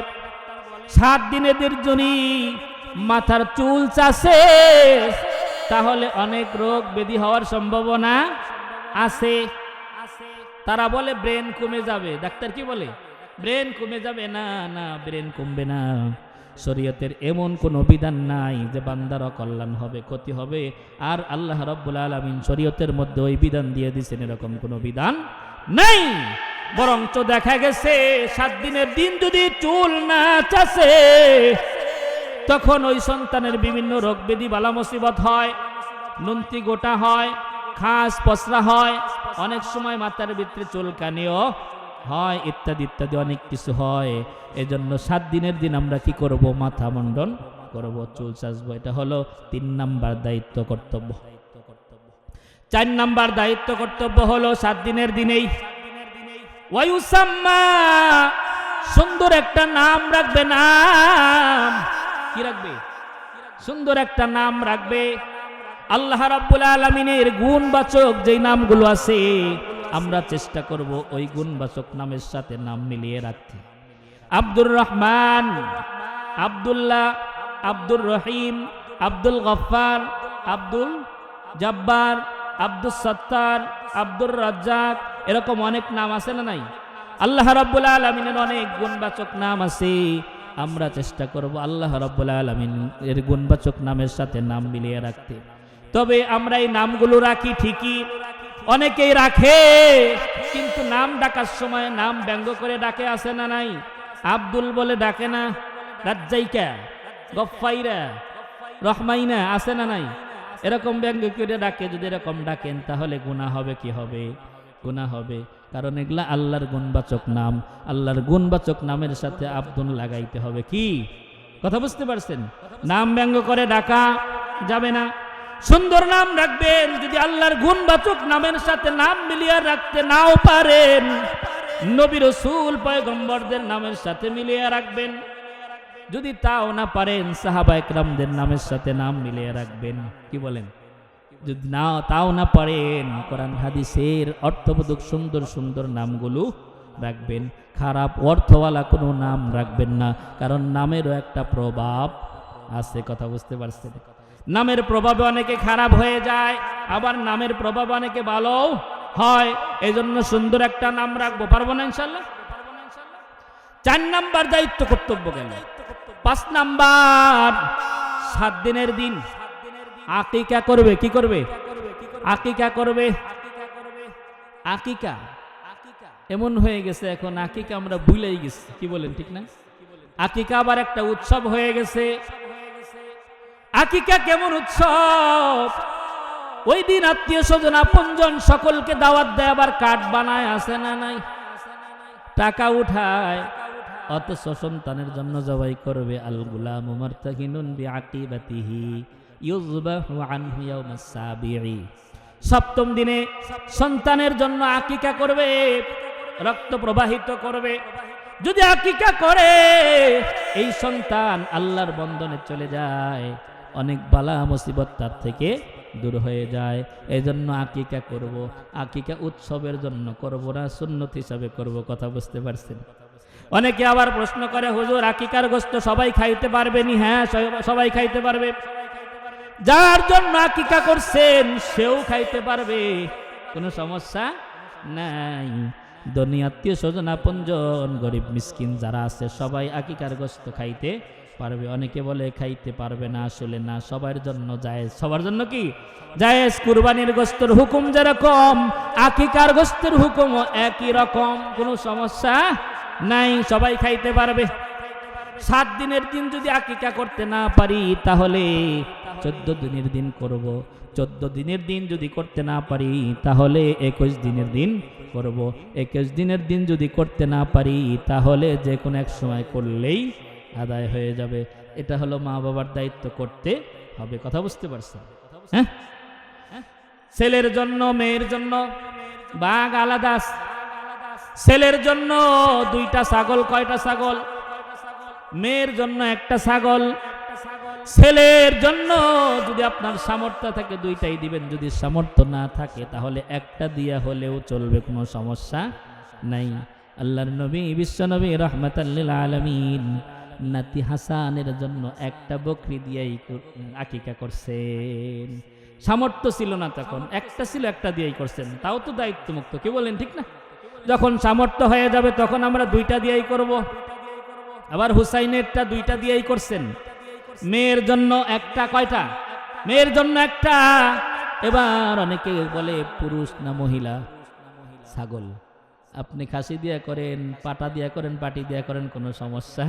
7 দিনের যদি মাথার চুল চাষে তাহলে অনেক রোগ ব্যাধি হওয়ার সম্ভাবনা আছে। তারা বলে ব্রেন কমে যাবে। ডাক্তার কি বলে? ব্রেন কমে যাবে। না না, ব্রেন কমবে না। শরীয়তের এমন কোনো বিধান নাই যে বান্দার অকল্যাণ হবে, ক্ষতি হবে। আর আল্লাহ রাব্বুল আলামিন শরীয়তের মধ্যে ওই বিধান দিয়ে দিয়েছেন, এরকম কোনো বিধান নেই। বরঞ্চ দেখা গেছে 7 দিনের দিন যদি চুল না চাষে তখন ওই সন্তানের বিভিন্ন রোগ ব্যাধি বালা মুসিবত হয়, নুনতি গোটা হয়, খাস পসরা হয়, অনেক সময় মাথার ভিতরে চুলকানিও হয়, ইত্যাদি ইত্যাদি অনেক কিছু হয়। এজন্য 7 দিনের দিন আমরা কি করব? মাথা মুন্ডন করব, চুল চাচবো। এটা হলো 3 নাম্বার দায়িত্ব কর্তব্য। 4 নাম্বার দায়িত্ব কর্তব্য হলো 7 দিনের দিনেই ওয়ায়ুসাম্মা, সুন্দর একটা নাম রাখবে। নাম কি রাখবে? সুন্দর একটা নাম রাখবে। আল্লাহ রাব্বুল আলামিনের গুণবাচক যেই নামগুলো আছে আমরা চেষ্টা করব ওই গুণবাচক নামের সাথে নাম মিলিয়ে রাখতে। আব্দুর রহমান, আব্দুল্লাহ, আব্দুর রহিম, আব্দুল গফফার, আব্দুল জব্বার, আব্দুল সত্তার, আব্দুর রাজ্জাক, এরকম অনেক নাম আছে না নাই? আল্লাহ রাব্বুল আলামিনের অনেক গুণবাচক নাম আছে। আমরা চেষ্টা করব আল্লাহ রাব্বুল আলামিন এর গুণবাচক নামের সাথে নাম মিলিয়ে রাখতে। তবে আমরা এই নামগুলো রাখি ঠিকই, অনেকেই রাখে, কিন্তু নাম ডাকার সময় নাম ব্যঙ্গ করে ডাকে, আছে না নাই? আব্দুল বলে ডাকে না, রাজ্জাইকা, গফফাইরা, রহমাইনা, আছে না নাই? এরকম ব্যঙ্গ করে ডাকে। যদি এরকম ডাকেন তাহলে গুনাহ হবে। কি হবে? গুনাহ হবে। কারণ এগুলা আল্লাহর গুণবাচক নাম। আল্লাহর গুণবাচক নামের সাথে আব্দুল লাগাইতে হবে। কি কথা বুঝতে পারছেন? নাম ব্যঙ্গ করে ডাকা যাবে না। সুন্দর নাম রাখবেন। যদি আল্লাহর গুণবাচক নামের সাথে নাম মিলিয়ে রাখতে নাও পারেন, নবী রাসূল পয়গম্বরদের নামের সাথে মিলিয়ে রাখবেন। যদি তাও না পারেন সাহাবায়ে কেরামদের নামের সাথে নাম মিলিয়ে রাখবেন। কি বলেন? যদি তাও না পারেন কোরআন হাদিসের অর্থবোধক সুন্দর সুন্দর নামগুলো রাখবেন। খারাপ অর্থওয়ালা কোনো নাম রাখবেন না, কারণ নামেরও একটা প্রভাব আছে। কথা বুঝতে পারছেন? নামের প্রভাবে অনেকে খারাপ হয়ে যায়, আবার নামের প্রভাব অনেকে ভালো হয়। এই জন্য সুন্দর একটা নাম রাখবো। পারবো না ইনশাল্লাহ? 4 নাম্বার দায়িত্ব কর্তব্য গেল। 5 নাম্বার 7 দিনের দিন আকিকা করবে। কি করবে? আকিকা করবে। আকিকা এমন হয়ে গেছে এখন, আকিকা আমরা ভুলেই গেছি। কি বলেন ঠিক না? আকিকা আবার একটা উৎসব হয়ে গেছে। আকিকা কেমন উৎসব? ওই দিন আত্মীয় স্বজন আপনজন সকলকে দাওয়াত দেয়, আবার কার্ড বানায়, আছে না নাই? টাকা উঠায়, অথচ সন্তানের জন্য জবাই করবে। আল গুলামু মারতাহিনুন বিআকিবাতিহি ইউযবাহু আনহু ইয়াউমাস সাবিঈ। 7ম দিনে সন্তানের জন্য আকিকা করবে, রক্ত প্রবাহিত করবে। যদি আকিকা করে এই সন্তান আল্লাহর বন্ধনে চলে যায়, অনেক বালা মুসিবত তার থেকে দূর হয়ে যায়। এই জন্য আকিকা করব। আকিকা উৎসবের জন্য করব না, সুন্নত হিসাবে করব। কথা বুঝতে পারছেন? অনেকে আবার প্রশ্ন করে, হুজুর আকিকার গোশত সবাই খাইতে পারবে নি? হ্যাঁ, সবাই খাইতে পারবে। যার জন্য আকিকা করছেন সেও খাইতে পারবে, কোনো সমস্যা নাই। ধনী আত্মীয় স্বজন আপনজন গরিব মিসকিন যারা আছে সবাই আকিকার গোশত খাইতে পারবে। অনেকে বলে খাইতে পারবে না, আসলে না, সবার জন্য জায়েজ। সবার জন্য কি জায়েজ? কুরবানির গোশতের হুকুম যেরকম আকিকার গোশতের হুকুমও একই রকম, কোনো সমস্যা নাই, সবাই খাইতে পারবে। 7 দিনের দিন যদি আকিকা করতে না পারি তাহলে 14 দিনের দিন করব। 14 দিনের দিন যদি করতে না পারি তাহলে 21 দিনের দিন করব। 21 দিনের দিন যদি করতে না পারি তাহলে যে কোনো এক সময় করলেই আদায় হয়ে যাবে। এটা হলো মা বাবার দায়িত্ব, করতে হবে। কথা বুঝতে পারছেন? হ্যাঁ, ছেলের জন্য মেয়ের জন্য বাঘ আলাদা। ছেলের জন্য 2টা ছাগল। কয়টা ছাগল? মেয়ের জন্য 1টা ছাগল। ছেলের জন্য যদি আপনার সামর্থ্য থাকে 2টাই দিবেন, যদি সামর্থ্য না থাকে তাহলে 1টা দিয়া হলেও চলবে, কোনো সমস্যা নাই। আল্লাহর নবী বিশ্ব নবী রাহমাতাল লিল আলামিন নাতি হাসানের জন্য 1টা বকরি দিয়েই আকিকা করছেন। সামর্থ্য ছিল না তখন, 1টা ছিল, 1টা দিয়েই করছেন। তাও তো দায়িত্ব মুক্ত, কি বলেন? ঠিক না? যখন সামর্থ্য হয়ে যাবে তখন আমরা 2টা দিয়েই করব। আবার হুসাইনেরটা 2টা দিয়েই করছেন। মেয়ের জন্য 1টা। কয়টা? মেয়ের জন্য 1টা। এবার অনেকে বলে পুরুষ না মহিলা? ছাগল। আপনি খাসি দিয়া করেন, পাটা দিয়া করেন, পাটি দিয়া করেন, কোনো সমস্যা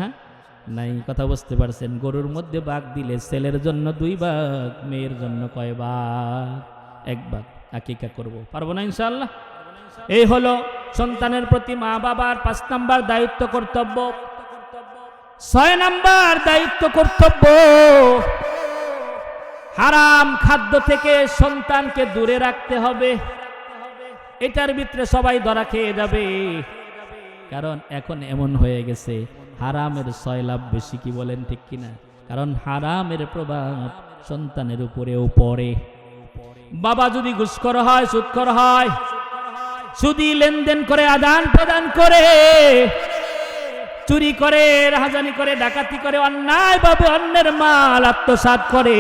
নাই। কথা বুঝতে পারছেন? গরুর মধ্যে বাঘ দিলে ছেলের জন্য 2 ভাগ, মেয়ের জন্য কয় ভাগ? 1 ভাগ আকিকা করব। পারবো না ইনশাআল্লাহ? এই হলো সন্তানের প্রতি মা বাবার 5 নাম্বার দায়িত্ব, কর্তব্য। 6 নাম্বার দায়িত্ব, কর্তব্য, হারাম খাদ্য থেকে সন্তানকে দূরে রাখতে হবে। এটার ভিতরে সবাই ধরা খেয়ে যাবে, কারণ এখন এমন হয়ে গেছে হারামের সয়লাভ বেশি, কি বলেন? ঠিক কিনা? কারণ হারামের প্রভাব সন্তানের উপরেও পড়ে। বাবা যদি ঘুষখোর হয়, সুদখোর হয়, সুদি লেনদেন করে, আদান প্রদান করে, চুরি করে, রাহাজানি করে, ডাকাতি করে, অন্যায়ভাবে অন্যের মাল আত্মসাৎ করে,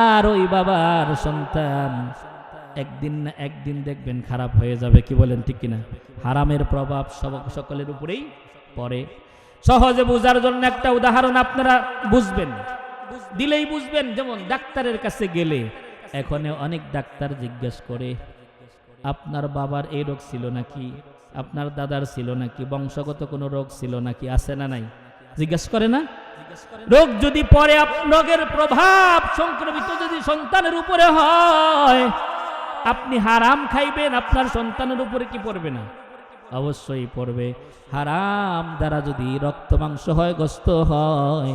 আর ওই বাবার সন্তান একদিন না একদিন দেখবেন খারাপ হয়ে যাবে, কি বলেন? ঠিক কিনা? হারামের প্রভাব সকলের উপরেই পড়ে। সহজে বোঝার জন্য একটা উদাহরণ আপনারা বুঝবেন, দিলেই বুঝবেন। যেমন ডাক্তারের কাছে গেলে এখন অনেক ডাক্তার জিজ্ঞেস করে আপনার বাবার এই রোগ ছিল নাকি, আপনার দাদার ছিল নাকি, বংশগত কোনো রোগ ছিল নাকি, আছে না নাই? জিজ্ঞেস করে না? রোগ যদি পরে রোগের প্রভাব সংক্রমিত যদি সন্তানের উপরে হয়, আপনি হারাম খাইবেন, আপনার সন্তানের উপরে কি পড়বে না? অবশ্যই পড়বে। হারাম দ্বারা যদি রক্ত মাংস হয়, গোশত হয়,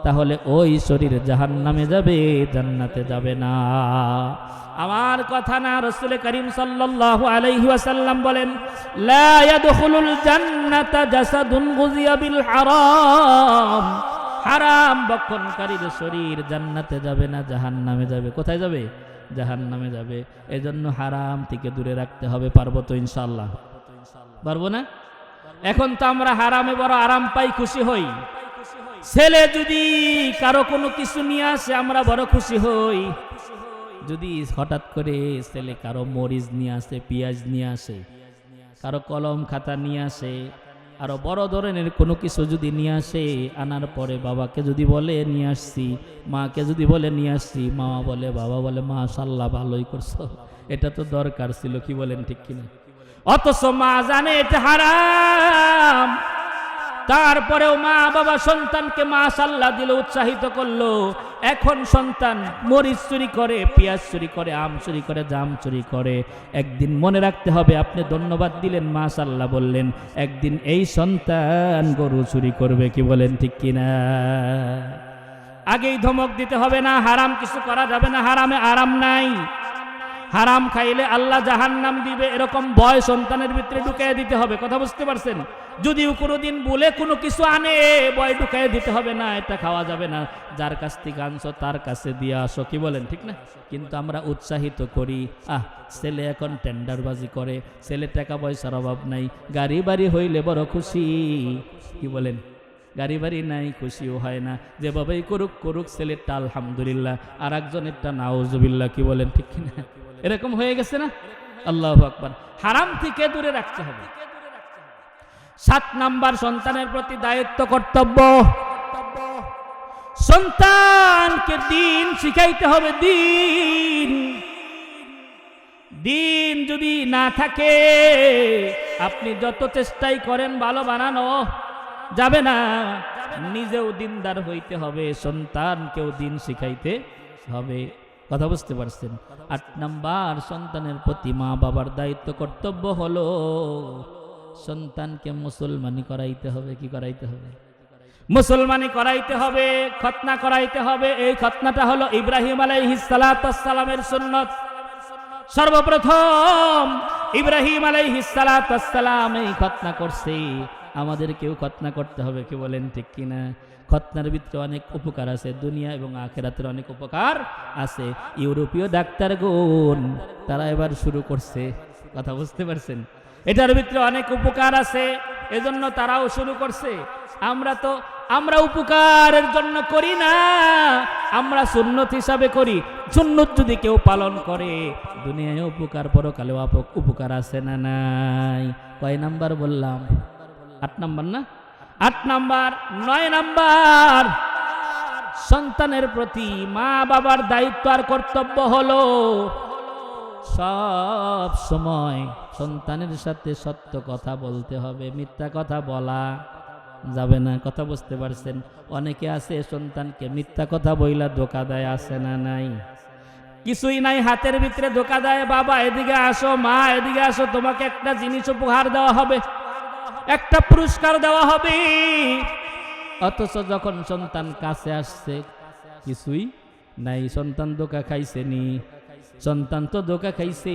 তাহলে ওই শরীর জাহান্নামে যাবে, জান্নাতে যাবে না। আমার কথা না, রাসূল করিম সাল্লাল্লাহু আলাইহি ওয়াসাল্লাম বলেন, লা ইয়াদখুলুল জান্নাতা জাসাদুন গুযিয়া বিল হারাম। হারাম ভক্ষণকারীর শরীর জান্নাতে যাবে না, জাহান্নামে যাবে। কোথায় যাবে? জাহান্নামে যাবে। এজন্য হারাম থেকে দূরে রাখতে হবে। পারবো তো ইনশাআল্লাহ? পারবো না? এখন তো আমরা হারামে বড় আরাম পাই, খুশি হই। ছেলে যদি কারো কোনো কিছু নিয়ে আসে আমরা বড় খুশি হই। যদি হঠাৎ করে ছেলে কারো মরিচ নিয়ে আসে, পেঁয়াজ নিয়ে আসে, কারো কলম খাতা নিয়ে আসে, আরো বড় ধরনের কোনো কিছু যদি নিয়ে আসে, আনার পরে বাবাকে যদি বলে নিয়ে আসছি, মাকে যদি বলে নিয়ে আসছি, মা বলে, বাবা বলে মাশাআল্লাহ ভালোই করছো, এটা তো দরকার ছিল, কি বলেন? ঠিক কিনা? অথচ মা জানে এটা হারাম, তারপরেও মা বাবা সন্তানকে মাশাআল্লাহ দিল, উৎসাহিত করলো। এখন সন্তান মরিচ চুরি করে, পেঁয়াজ চুরি করে, আম চুরি করে, জাম চুরি করে। একদিন মনে রাখতে হবে, আপনি ধন্যবাদ দিলেন, মাশাআল্লাহ বললেন, একদিন এই সন্তান গরু চুরি করবে, কি বলেন? ঠিক কিনা? আগেই ধমক দিতে হবে না, হারাম কিছু করা যাবে না, হারামে আরাম নাই। হারাম খাইলে আল্লাহ জাহান্নাম দিবে, এরকম ভয় সন্তানের ভিতরে ঢুকিয়ে দিতে হবে। কথা বুঝতে পারছেন? যদিও কোনোদিন বলে কোনো কিছু আনে, ভয় ঢুকিয়ে দিতে হবে না, এটা খাওয়া যাবে না, যার কাছ থেকে আনছো তার কাছে দিয়ে আসো, কি বলেন? ঠিক না? কিন্তু আমরা উৎসাহিত করি, ছেলে এখন টেন্ডারবাজি করে, ছেলে টাকা পয়সার অভাব নাই, গাড়ি বাড়ি হইলে বড় খুশি, কি বলেন? গাড়ি বাড়ি নাই, খুশিও হয় না। যেভাবেই করুক করুক, ছেলেরটা আলহামদুলিল্লাহ, আর একজনেরটা নাউজুবিল্লাহ, কি বলেন? ঠিক কিনা? এরকম হয়ে গেছে না? আল্লাহু আকবার। হারাম থেকে দূরে রাখতে হবে। 7 নাম্বার সন্তানের প্রতি দায়িত্ব কর্তব্য, সন্তানকে দিন শিখাইতে হবে। দিন যদি না থাকে আপনি যত চেষ্টাই করেন ভালো বানানো যাবে না। নিজেও দিনদার হইতে হবে, সন্তানকেও দিন শিখাইতে হবে। কথা বুঝতে পারছেন? 8 নাম্বার সন্তানের প্রতি মা বাবার দায়িত্ব কর্তব্য হলো সন্তানকে মুসলমানি করাইতে হবে। কি করাইতে হবে? মুসলমানি করাইতে হবে, খতনা করাইতে হবে। এই খতনাটা হলো ইব্রাহিম আলাইহিস সালাতু সালামের সুন্নাত। সর্বপ্রথম ইব্রাহিম আলাইহিস সালাতু সালাম এই খতনা করছে, আমাদেরকেও খতনা করতে হবে। কি বলেন ঠিক কিনা? খতনার ভিতরে অনেক উপকার আছে, দুনিয়া এবং আখিরাতের অনেক উপকার আছে। ইউরোপীয় ডাক্তারগণ তারা এবার শুরু করছে। কথা বুঝতে পারছেন? এটার ভিতরে অনেক উপকার আছে, এজন্য তারাও শুরু করছে। আমরা উপকারের জন্য করি না, আমরা সুন্নত হিসাবে করি। সুন্নত যদি কেউ পালন করে দুনিয়ায় উপকার, পরকালেও উপকার আছে না নাই? কয় নাম্বার বললাম? 8 নাম্বার না? 8 নাম্বার। 9 নাম্বার সন্তানের প্রতি মা বাবার দায়িত্ব আর কর্তব্য হলো সব সময় সন্তানের সাথে সত্য কথা বলতে হবে, মিথ্যা কথা বলা যাবে না। কথা বুঝতে পারছেন? অনেকে আছে সন্তানকে মিথ্যা কথা বইলা ধোকা দেয়, আছে না নাই? কিছুই নাই হাতের ভিতরে ধোকা দেয়, বাবা এদিকে আসো, মা এদিকে আসো, তোমাকে একটা জিনিস উপহার দেওয়া হবে, একটা পুরস্কার দেওয়া হবে। অথচ যখন সন্তান কাছে আসছে কিছুই নাই, সন্তান ধোকা খাইছে নি? সন্তান তো ধোকা খাইছে।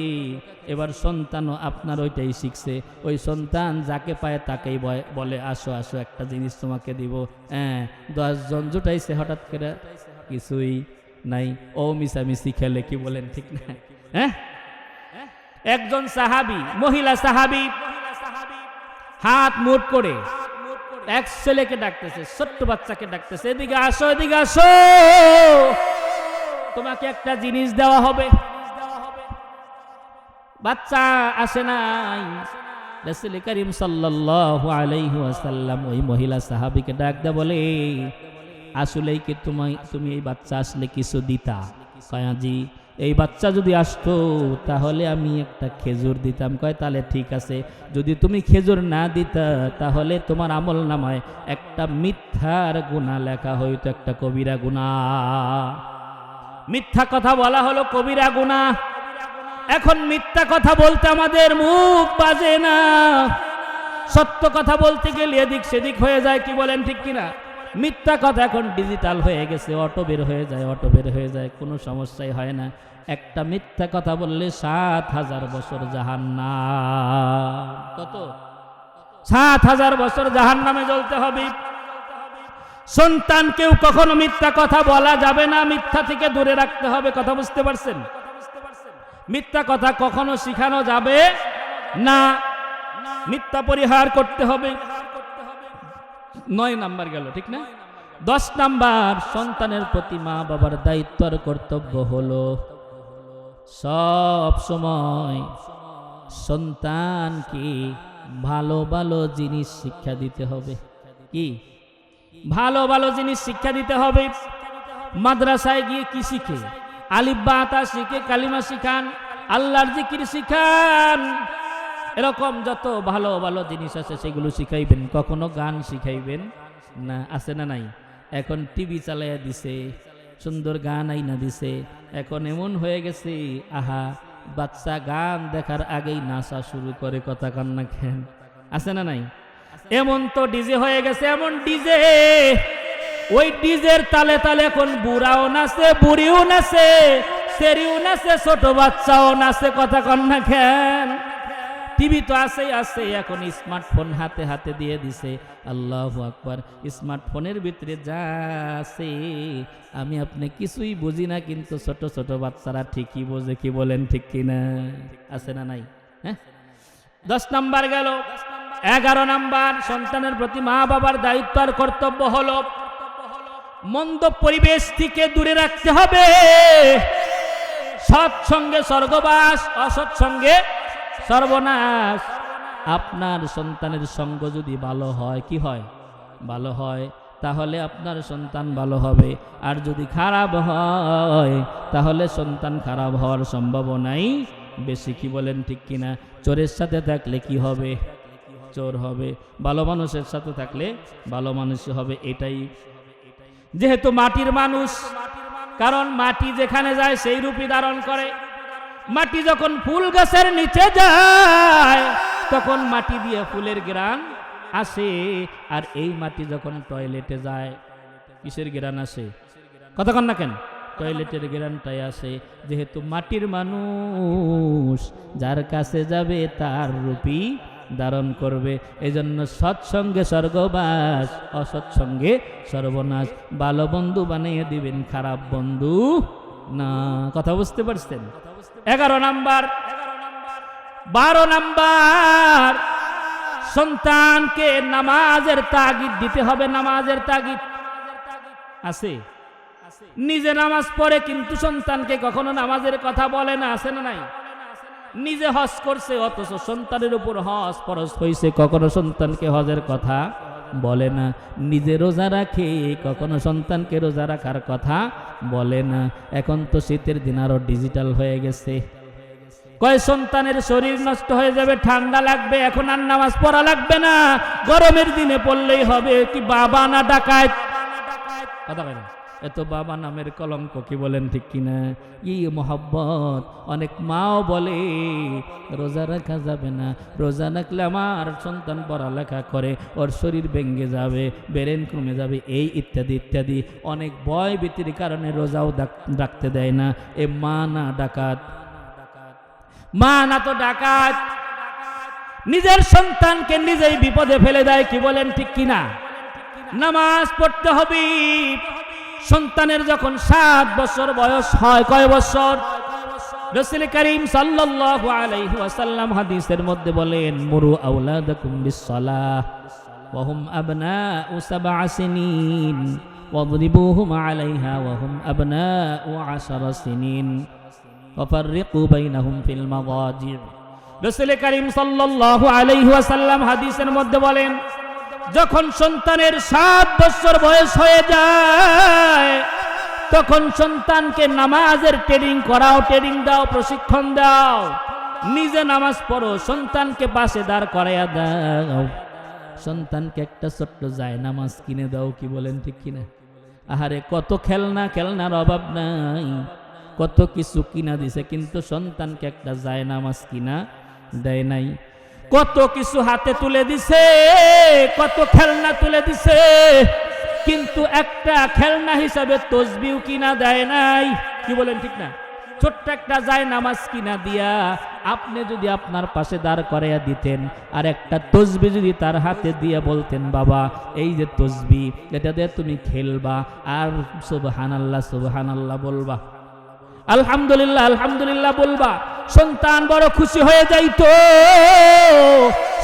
এবার সন্তানও আপনার ওইটাই শিখছে। ওই সন্তান যাকে পায় তাকেই বলে আসো আসো একটা জিনিস তোমাকে দিব। 10 জন জুটাইছে, হঠাৎ করে কিছুই নাই, ও মিশামিশি খেলে। কি বলেন ঠিক না? একজন সাহাবী, মহিলা সাহাবী হাত মুঠ করে এক ছেলেকে ডাকতেছে, ছোট্ট বাচ্চাকে ডাকতেছে, এদিকে আসো, এদিকে আসো, তোমাকে একটা জিনিস দেওয়া হবে। বাচ্চা আসে নাই। রাসূল করিম সাল্লাল্লাহু আলাইহি ওয়াসাল্লাম ওই মহিলা সাহাবীকে ডাক দে বলে, আসলেই কি তুমি এই বাচ্চা আসলে কিছু দিতা? কয় জি, এই বাচ্চা যদি আসতো তাহলে আমি একটা খেজুর দিতাম। কয় তাহলে ঠিক আছে, যদি তুমি খেজুর না দিতা তাহলে তোমার আমল নামায় একটা মিথ্যার গুনাহ লেখা হইতো, একটা কবিরা গুনাহ। মিথ্যা কথা বলা হলো কবিরা গুনাহ। এখন মিথ্যা কথা বলতে আমাদের মুখ বাজে না, সত্য কথা বলতে গেলে এদিক সেদিক হয়ে যায়। কি বলেন ঠিক কিনা? মিথ্যা কথা এখন ডিজিটাল হয়ে গেছে, অটো বের হয়ে যায়, কোনো সমস্যাই হয় না। একটা মিথ্যা কথা বললে 7000 বছর জাহান্নাম। কত? 7000 বছর জাহান্নামে জ্বলতে হবে। সন্তানকেও কখনো মিথ্যা কথা বলা যাবে না, মিথ্যা থেকে দূরে রাখতে হবে। কথা বুঝতে পারছেন? মিথ্যা কথা কখনো শিখানো যাবে না, মিথ্যা পরিহার করতে হবে। 9 নাম্বার গেল, ঠিক না? 10 নাম্বার সন্তানের প্রতি মা বাবার দায়িত্ব আর কর্তব্য হলো সব সময় সন্তানকে ভালো ভালো জিনিস শিক্ষা দিতে হবে। কি ভালো ভালো জিনিস শিক্ষা দিতে হবে? মাদ্রাসায় গিয়ে কি শিখে? আলিফ বা তা শিখে, কালিমা শিখান, আল্লাহর জিকির শিখান। এরকম যত ভালো ভালো জিনিস আছে সেগুলো শিখাইবেন। কখনো গান শিখাইবেন না, আছে না নাই? এখন টিভি চালাইয়া দিছে, সুন্দর গান আইনা দিছে। এখন এমন হয়ে গেছে, আহা, বাচ্চা গান দেখার আগেই নাচা শুরু করে। কথা কান্না খেন, আছে না নাই? এমন তো ডিজে হয়ে গেছে, এমন ডিজে, ওই ডিজের তালে তালে এখন বুড়াও নাচে, বুড়িও নাচে, সেরিও নাচে, ছোট বাচ্চাও নাচে। কথা কান্না খেন। টিভি তো আছেই আছে, এখন স্মার্টফোন হাতে হাতে দিয়ে দিছে। আল্লাহু আকবার। স্মার্টফোনের ভিতরে যা আছে আমি আপনি কিছুই বুঝি না, কিন্তু ছোট ছোট বাচ্চারা ঠিকই বোঝে। কি বলেন ঠিক কিনা? আছে না নাই? 10 নাম্বার গেল। 11 নাম্বার সন্তানের প্রতি মা বাবার দায়িত্ব আর কর্তব্য হলো মন্দ পরিবেশ থেকে দূরে রাখতে হবে। সৎ সঙ্গে স্বর্গবাস, অসৎ সঙ্গে সর্বনাশ। আপনার সন্তানের সঙ্গ যদি ভালো হয়, কি হয়? ভালো হয়, তাহলে আপনার সন্তান ভালো হবে। আর যদি খারাপ হয় তাহলে সন্তান খারাপ হওয়ার সম্ভাবনাই বেশি। কি বলেন ঠিক কিনা? চোরের সাথে থাকলে কি হবে? চোর হবে। ভালো মানুষের সাথে থাকলে ভালো মানুষ হবে। এটাই যেহেতু মাটির মানুষ, কারণ মাটি যেখানে যায় সেই রূপই ধারণ করে। মাটি যখন ফুল গাছের নিচে যায় তখন মাটি দিয়ে ফুলের ঘ্রাণ আসে, আর এই মাটি যখন টয়লেটে যায় কিসের ঘ্রাণ আসে? কথা কন না কেন? টয়লেটের ঘ্রাণটাই আসে। যেহেতু মাটির মানুষ, যার কাছে যাবে তার রূপই ধারণ করবে। এজন্য সৎসঙ্গে স্বর্গবাস, অসৎসঙ্গে সর্বনাশ। ভালো বন্ধু বানিয়ে দিবেন, খারাপ বন্ধু না। কথা বুঝতে পারছেন? 11 নাম্বার। 12 নাম্বার, সন্তানকে নামাজের তাগিদ দিতে হবে। নামাজের তাগিদ আছে। নিজে নামাজ পড়ে কিন্তু সন্তানকে কখনো নামাজের কথা বলে না, আছে না নাই? নিজে হজ করছে অথচ সন্তানের উপর হজ ফরজ হয়েছে, কখনো সন্তানকে হজের কথা বলে না। নিজে রোজা রাখে, কখনো সন্তানকে রোজা রাখার কথা বলে না। এখন তো শীতের দিন আরো ডিজিটাল হয়ে গেছে। কয় সন্তানের শরীর নষ্ট হয়ে যাবে, ঠান্ডা লাগবে, এখন আর নামাজ পড়া লাগবে না, গরমের দিনে পড়লেই হবে। কি বাবা না ডাকাত? কথা বলেন। এত বাবা নামের কলঙ্ক, কি বলেন ঠিক কিনা? ই মোহাব্বত। অনেক মাও বলে রোজা রাখা যাবে না, রোজা রাখলে আমার সন্তান পড়ালেখা করে, ওর শরীর ভেঙে যাবে, ব্রেন কমে যাবে, এই ইত্যাদি ইত্যাদি। অনেক ভয় ভীতির কারণে রোজাও রাখতে দেয় না। এ মা না ডাকাত? মা না তো ডাকাত। নিজের সন্তানকে নিজেই বিপদে ফেলে দেয়। কি বলেন ঠিক কিনা? নামাজ পড়তে হবে। সন্তানের যখন 7 বছর বয়স হয়, কয় বছর? রাসূল করিম সাল্লাল্লাহু আলাইহি ওয়াসাল্লাম হাদিসের মধ্যে বলেন, মুরু আওলাদাকুম বিস-সালাহ ওয়া হুম আবনাউ 7 সিনিন ওয়াদরিবুহুম আলাইহা ওয়া হুম আবনাউ 10 সিনিন ওয়াফাররিকু বাইনাহুম ফিল মাদাজি'। রাসূল করিম সাল্লাল্লাহু আলাইহি ওয়াসাল্লাম হাদিসের মধ্যে বলেন, যখন সন্তানের 7 বছর বয়স হয়ে যায় তখন সন্তানকে নামাজের ট্রেনিং করাও, ট্রেনিং দাও, প্রশিক্ষণ দাও। নিজে নামাজ পড়ো, সন্তানকে পাশে দাঁড় করাইয়া দাও। সন্তানকে একটা ছোট্ট যায় নামাজ কিনে দাও। কি বলেন ঠিক কিনা? আহারে কত খেলনা, খেলনার অভাব নাই, কত কিছু কিনা দিছে, কিন্তু সন্তানকে একটা যায় নামাজ কিনা দেয় নাই। কত কিছু হাতে তুলে দিছে, কত খেলনা তুলে দিছে, কিন্তু একটা খেলনা হিসাবে তসবিহ কিনা দেয় নাই। কি বলেন ঠিক না? ছোট্ট একটা যায় নামাজ কিনা দিয়া আপনি যদি আপনার পাশে দাঁড় করাইয়া দিতেন, আর একটা তসবিহ যদি তার হাতে দিয়ে বলতেন, বাবা এই যে তসবিহ, এটা দিয়ে তুমি খেলবা আর সুবহানাল্লাহ সুবহানাল্লাহ বলবা, আলহামদুলিল্লাহ আলহামদুলিল্লাহ বলবা, সন্তান বড় খুশি হয়ে যাইতো।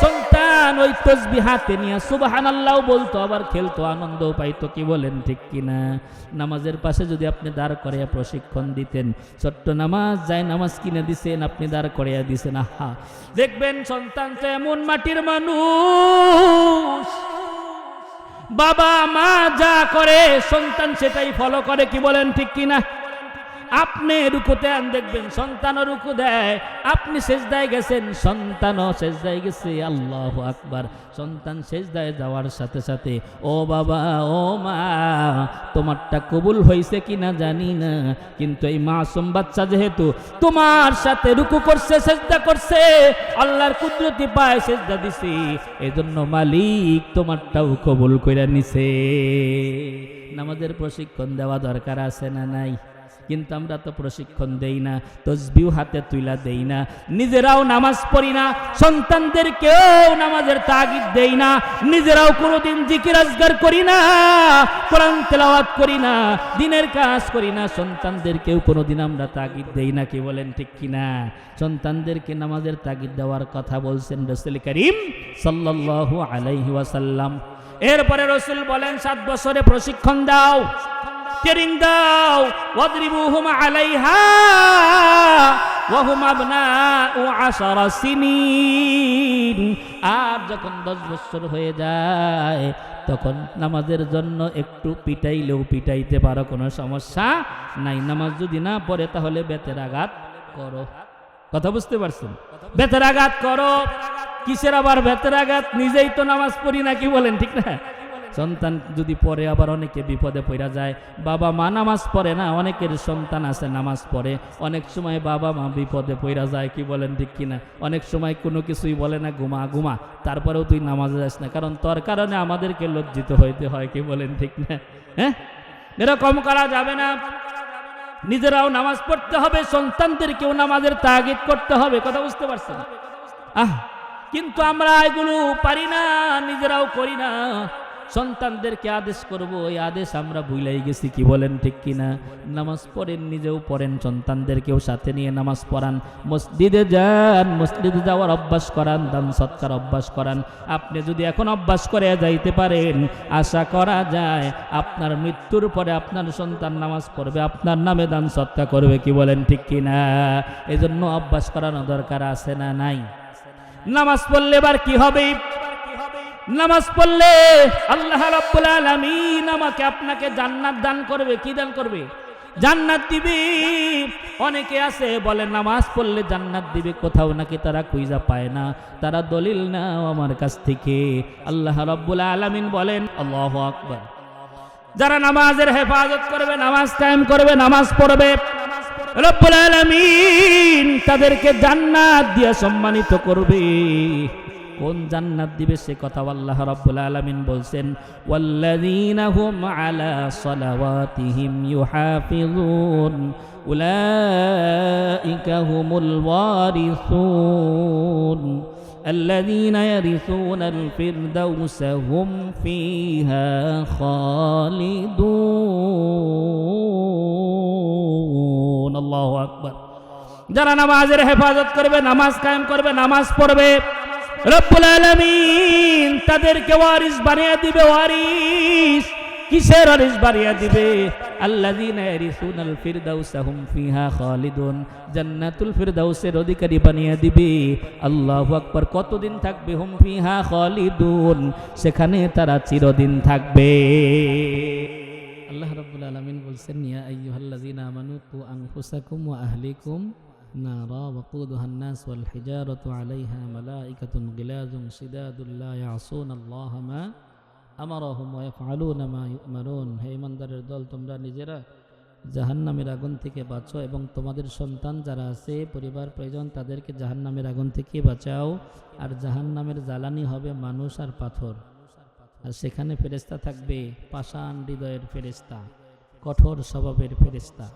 সন্তান ওই তসবিহ হাতে নিয়ে সুবহানাল্লাহ বলতো, আবার খেলতো, আনন্দও পাইতো। কি বলেন ঠিক কিনা? নামাজের পাশে যদি আপনি দাঁড় করাইয়া প্রশিক্ষণ দিতেন, ছোট্ট নামাজ যায় নামাজ কিনে দিছেন, আপনি দাঁড় করাইয়া দিছেন, আহা দেখবেন সন্তান তো এমন মাটির মানুষ, বাবা মা যা করে সন্তান সেটাই ফলো করে। কি বলেন ঠিক কিনা? আপনি রুকুতে আন, দেখবেন সন্তানও রুকু দেয়, আপনি সেজদায় গেছেন, সন্তানও সেজদায় গেছে। আল্লাহু আকবার। সন্তান সেজদায় যাওয়ার সাথে সাথে, ও বাবা ও মা, তোমারটা কবুল হয়েছে কিনা জানি না, কিন্তু এই মাসুম বাচ্চা যেহেতু তোমার সাথে রুকু করছে, সেজদা করছে, আল্লাহর কুদরতি পায় সেজদা দিছে, এজন্য মালিক তোমারটাও কবুল কইরা নিছে। নামাজের প্রশিক্ষণ দেওয়া দরকার আছে না নাই? কিন্তু আমরা তো প্রশিক্ষণ দেই না, তসবিহ হাতে তুইলা দেই না, নিজেরাও নামাজ পড়ি না, সন্তানদেরকেও নামাজের তাগিদ দেই না, নিজেরাও কোনোদিন জিকির আজগার করি না, কোরআন তেলাওয়াত করি না, দিনের কাজ করি না, সন্তানদেরকেও কোনোদিন আমরা তাগিদ দেই না। কি বলেন ঠিক কিনা? সন্তানদেরকে নামাজের তাগিদ দেওয়ার কথা বলছেন রাসূল করিম সাল্লাল্লাহু আলাইহি ওয়াসাল্লাম। এরপরে রাসূল বলেন, 7 বছরে প্রশিক্ষণ দাও, ট্রেনিং দাও, ওয়াদরিবুহুম আলাইহা, ওয়া হুম আবনাউ 10 সিনিন, আর যখন 10 বছর হয়ে যায় তখন নামাজের জন্য একটু পিটাইলেও পিটাইতে পারো, কোনো সমস্যা নাই। নামাজ যদি না পড়ে তাহলে বেতের আঘাত করো। কথা বুঝতে পারছেন? বেতের আঘাত করো। কিসের আবার বেতের আঘাত? নিজেই তো নামাজ পড়ি না, কি বলেন ঠিক না? সন্তান যদি পড়ে আবার অনেকে বিপদে পড়া যায়। বাবা মা নামাজ পড়ে না, অনেকের সন্তান আছে নামাজ পড়ে, অনেক সময় বাবা মা বিপদে পড়া যায়, কি বলেন ঠিক কিনা? অনেক সময় কোনো কিছুই বলে না, ঘুমা ঘুমা, তারপরেও তুই নামাজে যাস না, কারণ তোর কারণে আমাদেরকে লজ্জিত হইতে হয়, কি বলেন ঠিক না? হ্যাঁ, এরকম করা যাবে না। নিজেরাও নামাজ পড়তে হবে, সন্তানদেরকেও নামাজের তাগিদ করতে হবে। কথা বুঝতে পারছেন? কিন্তু আমরা এগুলো পারি না, নিজেরাও করি না। সন্তানদেরকে আদেশ করব, এই আদেশ আমরা ভুলাই গেছি, কি বলেন ঠিক কিনা? নামাজ পড়েন, নিজেও পড়েন, সন্তানদেরকেও সাথে নিয়ে নামাজ পড়ান, মসজিদে যান, মসজিদে যাওয়ার অভ্যাস করান, দান সৎকার অভ্যাস করান। আপনি যদি এখন অভ্যাস করে যাইতে পারেন, আশা করা যায় আপনার মৃত্যুর পরে আপনার সন্তান নামাজ পড়বে, আপনার নামে দান সৎকার করবে, কি বলেন ঠিক কিনা? এজন্য অভ্যাস করানো দরকার আছে না নাই? নামাজ পড়লে এবার কি হবে? নামাজ পড়লে আল্লাহ রাব্বুল আলামিন আমাকে আপনাকে জান্নাত দান করবে। কি দান করবে? জান্নাত দিবে। অনেকে আছে বলে নামাজ পড়লে জান্নাত দিবে, কোথাও নাকি তারা খুঁজা পায় না, তারা দলিল নাও আমার কাছ থেকে। আল্লাহ রাব্বুল আলামিন বলেন, আল্লাহু আকবার, যারা নামাজের হেফাজত করবে, নামাজ কায়েম করবে, নামাজ পড়বে, রব্বুল আলামিন তাদেরকে জান্নাত দিয়ে সম্মানিত করবে। কোন জান্নাত দিবে সে কথা আল্লাহ রাব্বুল আলামিন বলছেন, ওয়াল্লাযীনা হুম আলা সালাওয়াতিহিম ইউহাফিজুন উলাইকা হুমুল ওয়ারিসুন আল্লাযীনা ইয়ারিসুনাল ফিরদাউসা হুম ফীহা খালিদুন। আল্লাহু আকবার। যারা নামাজের হেফাজত করবে, নামাজ কায়েম করবে, নামাজ পড়বে, রব্বুল আলামিন তাদেরকে ওয়ারিস বানিয়ে দিবে। ওয়ারিস কিসের ওয়ারিস বানিয়ে দিবে? আল্লাযীনা ইয়ারিসুনাল ফিরদাউসা হুম ফিহা খালিদুন, জান্নাতুল ফিরদাউসের অধিকারী বানিয়ে দিবে। আল্লাহু আকবার। কতদিন থাকবে? হুম ফিহা খালিদুন, সেখানে তারা চিরদিন থাকবে। আল্লাহ রাব্বুল আলামিন বলছেন, ইয়া আইয়ুহাল্লাযীনা আমানু কু আনফুসাকুম ওয়া আহলিকুম নারা ওয়াকুদুহা আন-নাস ওয়াল হিজারাতু আলাইহা মালাইকাতুন গিলাযুন শিদাদুন লা ইয়াসুনাল্লাহা মা আমারাহুম ওয়া ইয়াফআলুনা মা ইউমারুন। হে ইমানদারের দল, তোমরা নিজেরা জাহান্নামের আগুন থেকে বাঁচো এবং তোমাদের সন্তান যারা আছে, পরিবার পরিজন, তাদেরকে জাহান্নামের আগুন থেকে বাঁচাও। আর জাহান্নামের জ্বালানি হবে মানুষ আর পাথর, আর সেখানে ফেরেশতা থাকবে, পাষাণ হৃদয়ের ফেরেশতা, কঠোর স্বভাবের ফেরেশতা।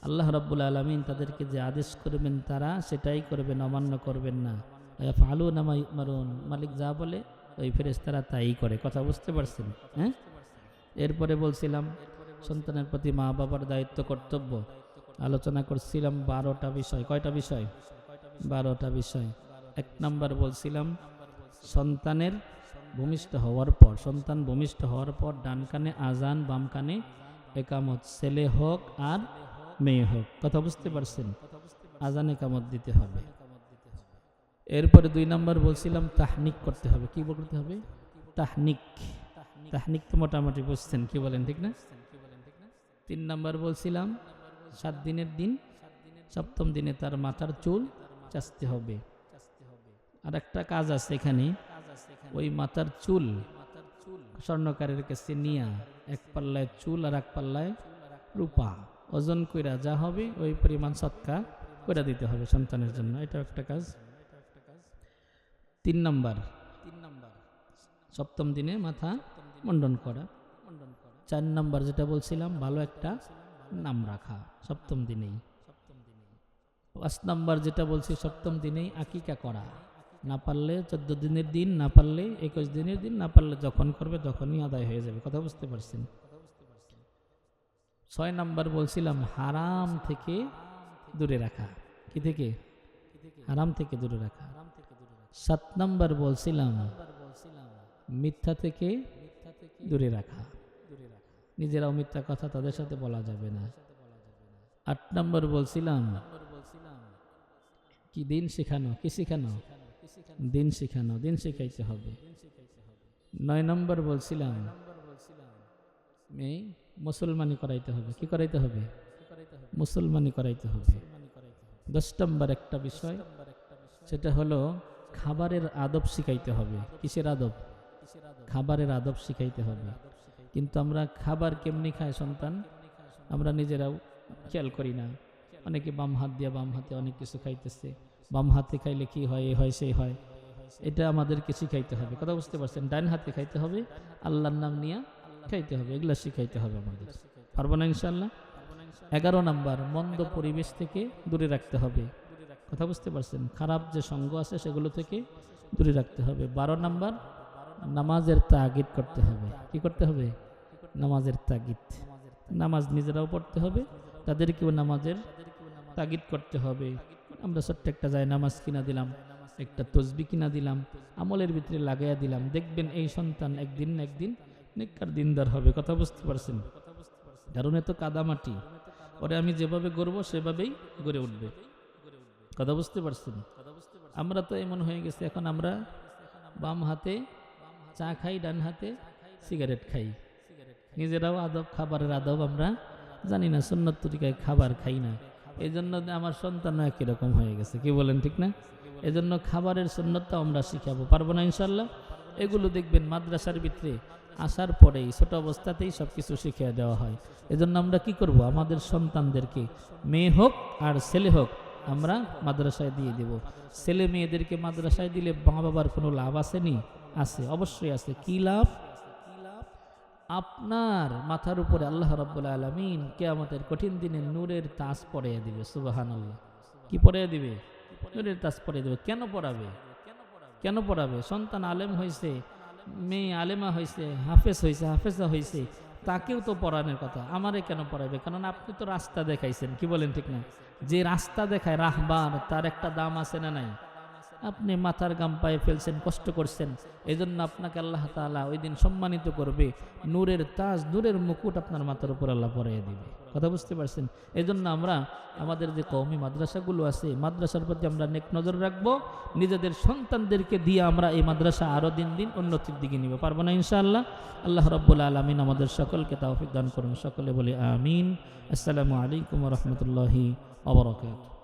আল্লাহ রাব্বুল আলামিন তাদেরকে যে আদেশ করবেন তারা সেটাই করবেন, অমান্য করবেন না। ইয়াফআলুনা মা ইউমারুন, মালিক যা বলে ওই ফেরেশতারা তাই করে। কথা বুঝতে পারছেন? হ্যাঁ। এরপরে বলছিলাম সন্তানের প্রতি মা বাবার দায়িত্ব, কর্তব্য আলোচনা করছিলাম 12টা বিষয়। কয়টা বিষয়? 12টা বিষয়। 1 নাম্বার বলছিলাম সন্তানের ভূমিষ্ঠ হওয়ার পর, সন্তান ভূমিষ্ঠ হওয়ার পর ডান কানে আজান, বাম কানে একামত, ছেলে হোক আর মেয়ে হোক। কথা বুঝতে পারছেন? আজান একামত দিতে হবে। এরপরে 2 নাম্বার বলছিলাম তাহনিক করতে হবে। কি করতে হবে? তাহনিক। তাহনিক তো মোটামুটি বুঝছেন, কি বলেন ঠিক না? 3 নাম্বার বলছিলাম 7 দিনের দিন, 7ম দিনে তার মাথার চুল চাচতে হবে। আর একটা কাজ আছে এখানে, ওই মাথার চুল স্বর্ণকারের কাছে নিয়া 1 পাল্লায় চুল আর 1 পাল্লায় রূপা ওজন কইরা যা হবে ওই পরিমাণ সৎকা করে দিতে হবে সন্তানের জন্য। এটা একটা কাজ। 3 নাম্বার 7ম দিনে মাথা মুন্ডন করা। 4 নাম্বার যেটা বলছিলাম ভালো একটা নাম রাখা 7ম দিনেই। 5 নাম্বার যেটা বলছি 7ম দিনেই আকিকা করা, না পারলে 14 দিনের দিন, না পারলে 21 দিনের দিন, না পারলে যখন করবে তখনই আদায় হয়ে যাবে। কথা বুঝতে পারছেন? 6 নাম্বার বলছিলাম হারাম থেকে দূরে রাখা। কি থেকে? হারাম থেকে দূরে রাখা। 7 নাম্বার বলছিলাম মিথ্যা থেকে দূরে রাখা, নিজেরাও মিথ্যা কথা তাদের সাথে বলা যাবে না। 8 নাম্বার বলছিলাম কি দিন শেখানো, কি শেখানো? দিন শেখানো, দিন শেখাইতে হবে। 9 নম্বর বলছিলাম মুসলমানি করাইতে হবে। কি করাইতে হবে? মুসলমানি করাইতে হবে। 10 নম্বর একটা বিষয়, সেটা হলো খাবারের আদব শিখাইতে হবে। কিসের আদব? খাবারের আদব শিখাইতে হবে। কিন্তু আমরা খাবার কেমনি খায় সন্তান আমরা নিজেরাও খেয়াল করি না। অনেকে বাম হাত দিয়ে বাম হাতে অনেক কিছু খাইতেছে। বাম হাতে খাইলে কি হয়, এ হয় সেই হয়, এটা আমাদেরকে শিখাইতে হবে। কথা বুঝতে পারছেন? ডান হাতে খাইতে হবে, আল্লাহর নাম নিয়ে খাইতে হবে, এগুলা শিখাইতে হবে আমাদের। পারবো না ইনশাআল্লাহ? 11 নম্বর, মন্দ পরিবেশ থেকে দূরে রাখতে হবে। কথা বুঝতে পারছেন? খারাপ যে সঙ্গ আছে সেগুলো থেকে দূরে রাখতে হবে। 12 নম্বর, নামাজের তাগিদ করতে হবে। কি করতে হবে? নামাজের তাগিদ। নামাজ নিজেরাও পড়তে হবে, তাদেরকেও নামাজের তাগিদ করতে হবে। আমরা ছোট্ট একটা যায় নামাজ কিনা দিলাম, একটা তসবি কিনা দিলাম, আমলের ভিতরে লাগাইয়া দিলাম, দেখবেন এই সন্তান একদিন না একদিন নেককার দিনদার হবে। কথা বুঝতে পারছেন? কারণ এত কাদামাটি, ওরে আমি যেভাবে গড়বো সেভাবেই গড়ে উঠবে। কথা বুঝতে পারছেন? আমরা তো এমন হয়ে গেছে, এখন আমরা বাম হাতে চা খাই, ডান হাতে সিগারেট খাই। নিজেরাও আদব, খাবারের আদব আমরা জানি না, সুন্নত তরিকায় খাবার খাই না। এই জন্য আমার সন্তানও একই রকম হয়ে গেছে। কি বলেন, ঠিক না? এই জন্য খাবারের সুন্নতটা আমরা শিখাবো। পারবো না ইনশাল্লাহ? এগুলো দেখবেন মাদ্রাসার ভিতরে আসার পরেই ছোট অবস্থাতেই সব কিছু শিখিয়ে দেওয়া হয়। এজন্য আমরা কি করব? আমাদের সন্তানদেরকে, মেয়ে হোক আর ছেলে হোক, আমরা মাদ্রাসায় দিয়ে দেব। ছেলে মেয়েদেরকে মাদ্রাসায় দিলে মা বাবার কোনো লাভ আসেনি? আছে, অবশ্যই আছে। কি লাভ? আপনার মাথার উপরে আল্লাহ রাব্বুল আলামিন কিয়ামতের কঠিন দিনে নূরের তাজ পরাইয়া দিবে। সুবহানাল্লাহ। কি পরাইয়া দিবে? নূরের তাজ পরাইয়া দিবে। কেন পরাবে? কেন পরাবে? সন্তান আলেম হয়েছে, মেয়ে আলেমা হয়েছে, হাফেজ হয়েছে, হাফেজা হয়েছে, তাকেও তো পড়ানোর কথা। আমারে কেন পড়াবে? কারণ আপনি তো রাস্তা দেখাইছেন। কি বলেন, ঠিক না? যে রাস্তা দেখায় রাহবার, তার একটা দাম আছে না নাই? আপনি মাথার গাম পায়ে ফেলছেন, কষ্ট করছেন, এই জন্য আপনাকে আল্লাহ তাআলা ওই দিন সম্মানিত করবে। নূরের তাজ, নূরের মুকুট আপনার মাথার উপর আল্লাহ পরাইয়া দিবে। কথা বুঝতে পারছেন? এই জন্য আমরা আমাদের যে কওমি মাদ্রাসাগুলো আছে, মাদ্রাসার প্রতি আমরা নেক নজর রাখবো। নিজেদের সন্তানদেরকে দিয়ে আমরা এই মাদ্রাসা আরও দিন দিন উন্নতির দিকে নিব। পারবো না ইনশাআল্লাহ? আল্লাহ রাব্বুল আলামিন আমাদের সকলকে তৌফিক দান করুন। সকলে বলি আমিন। আসসালামু আলাইকুম ওয়া রাহমাতুল্লাহি ওয়া বারাকাতুহু।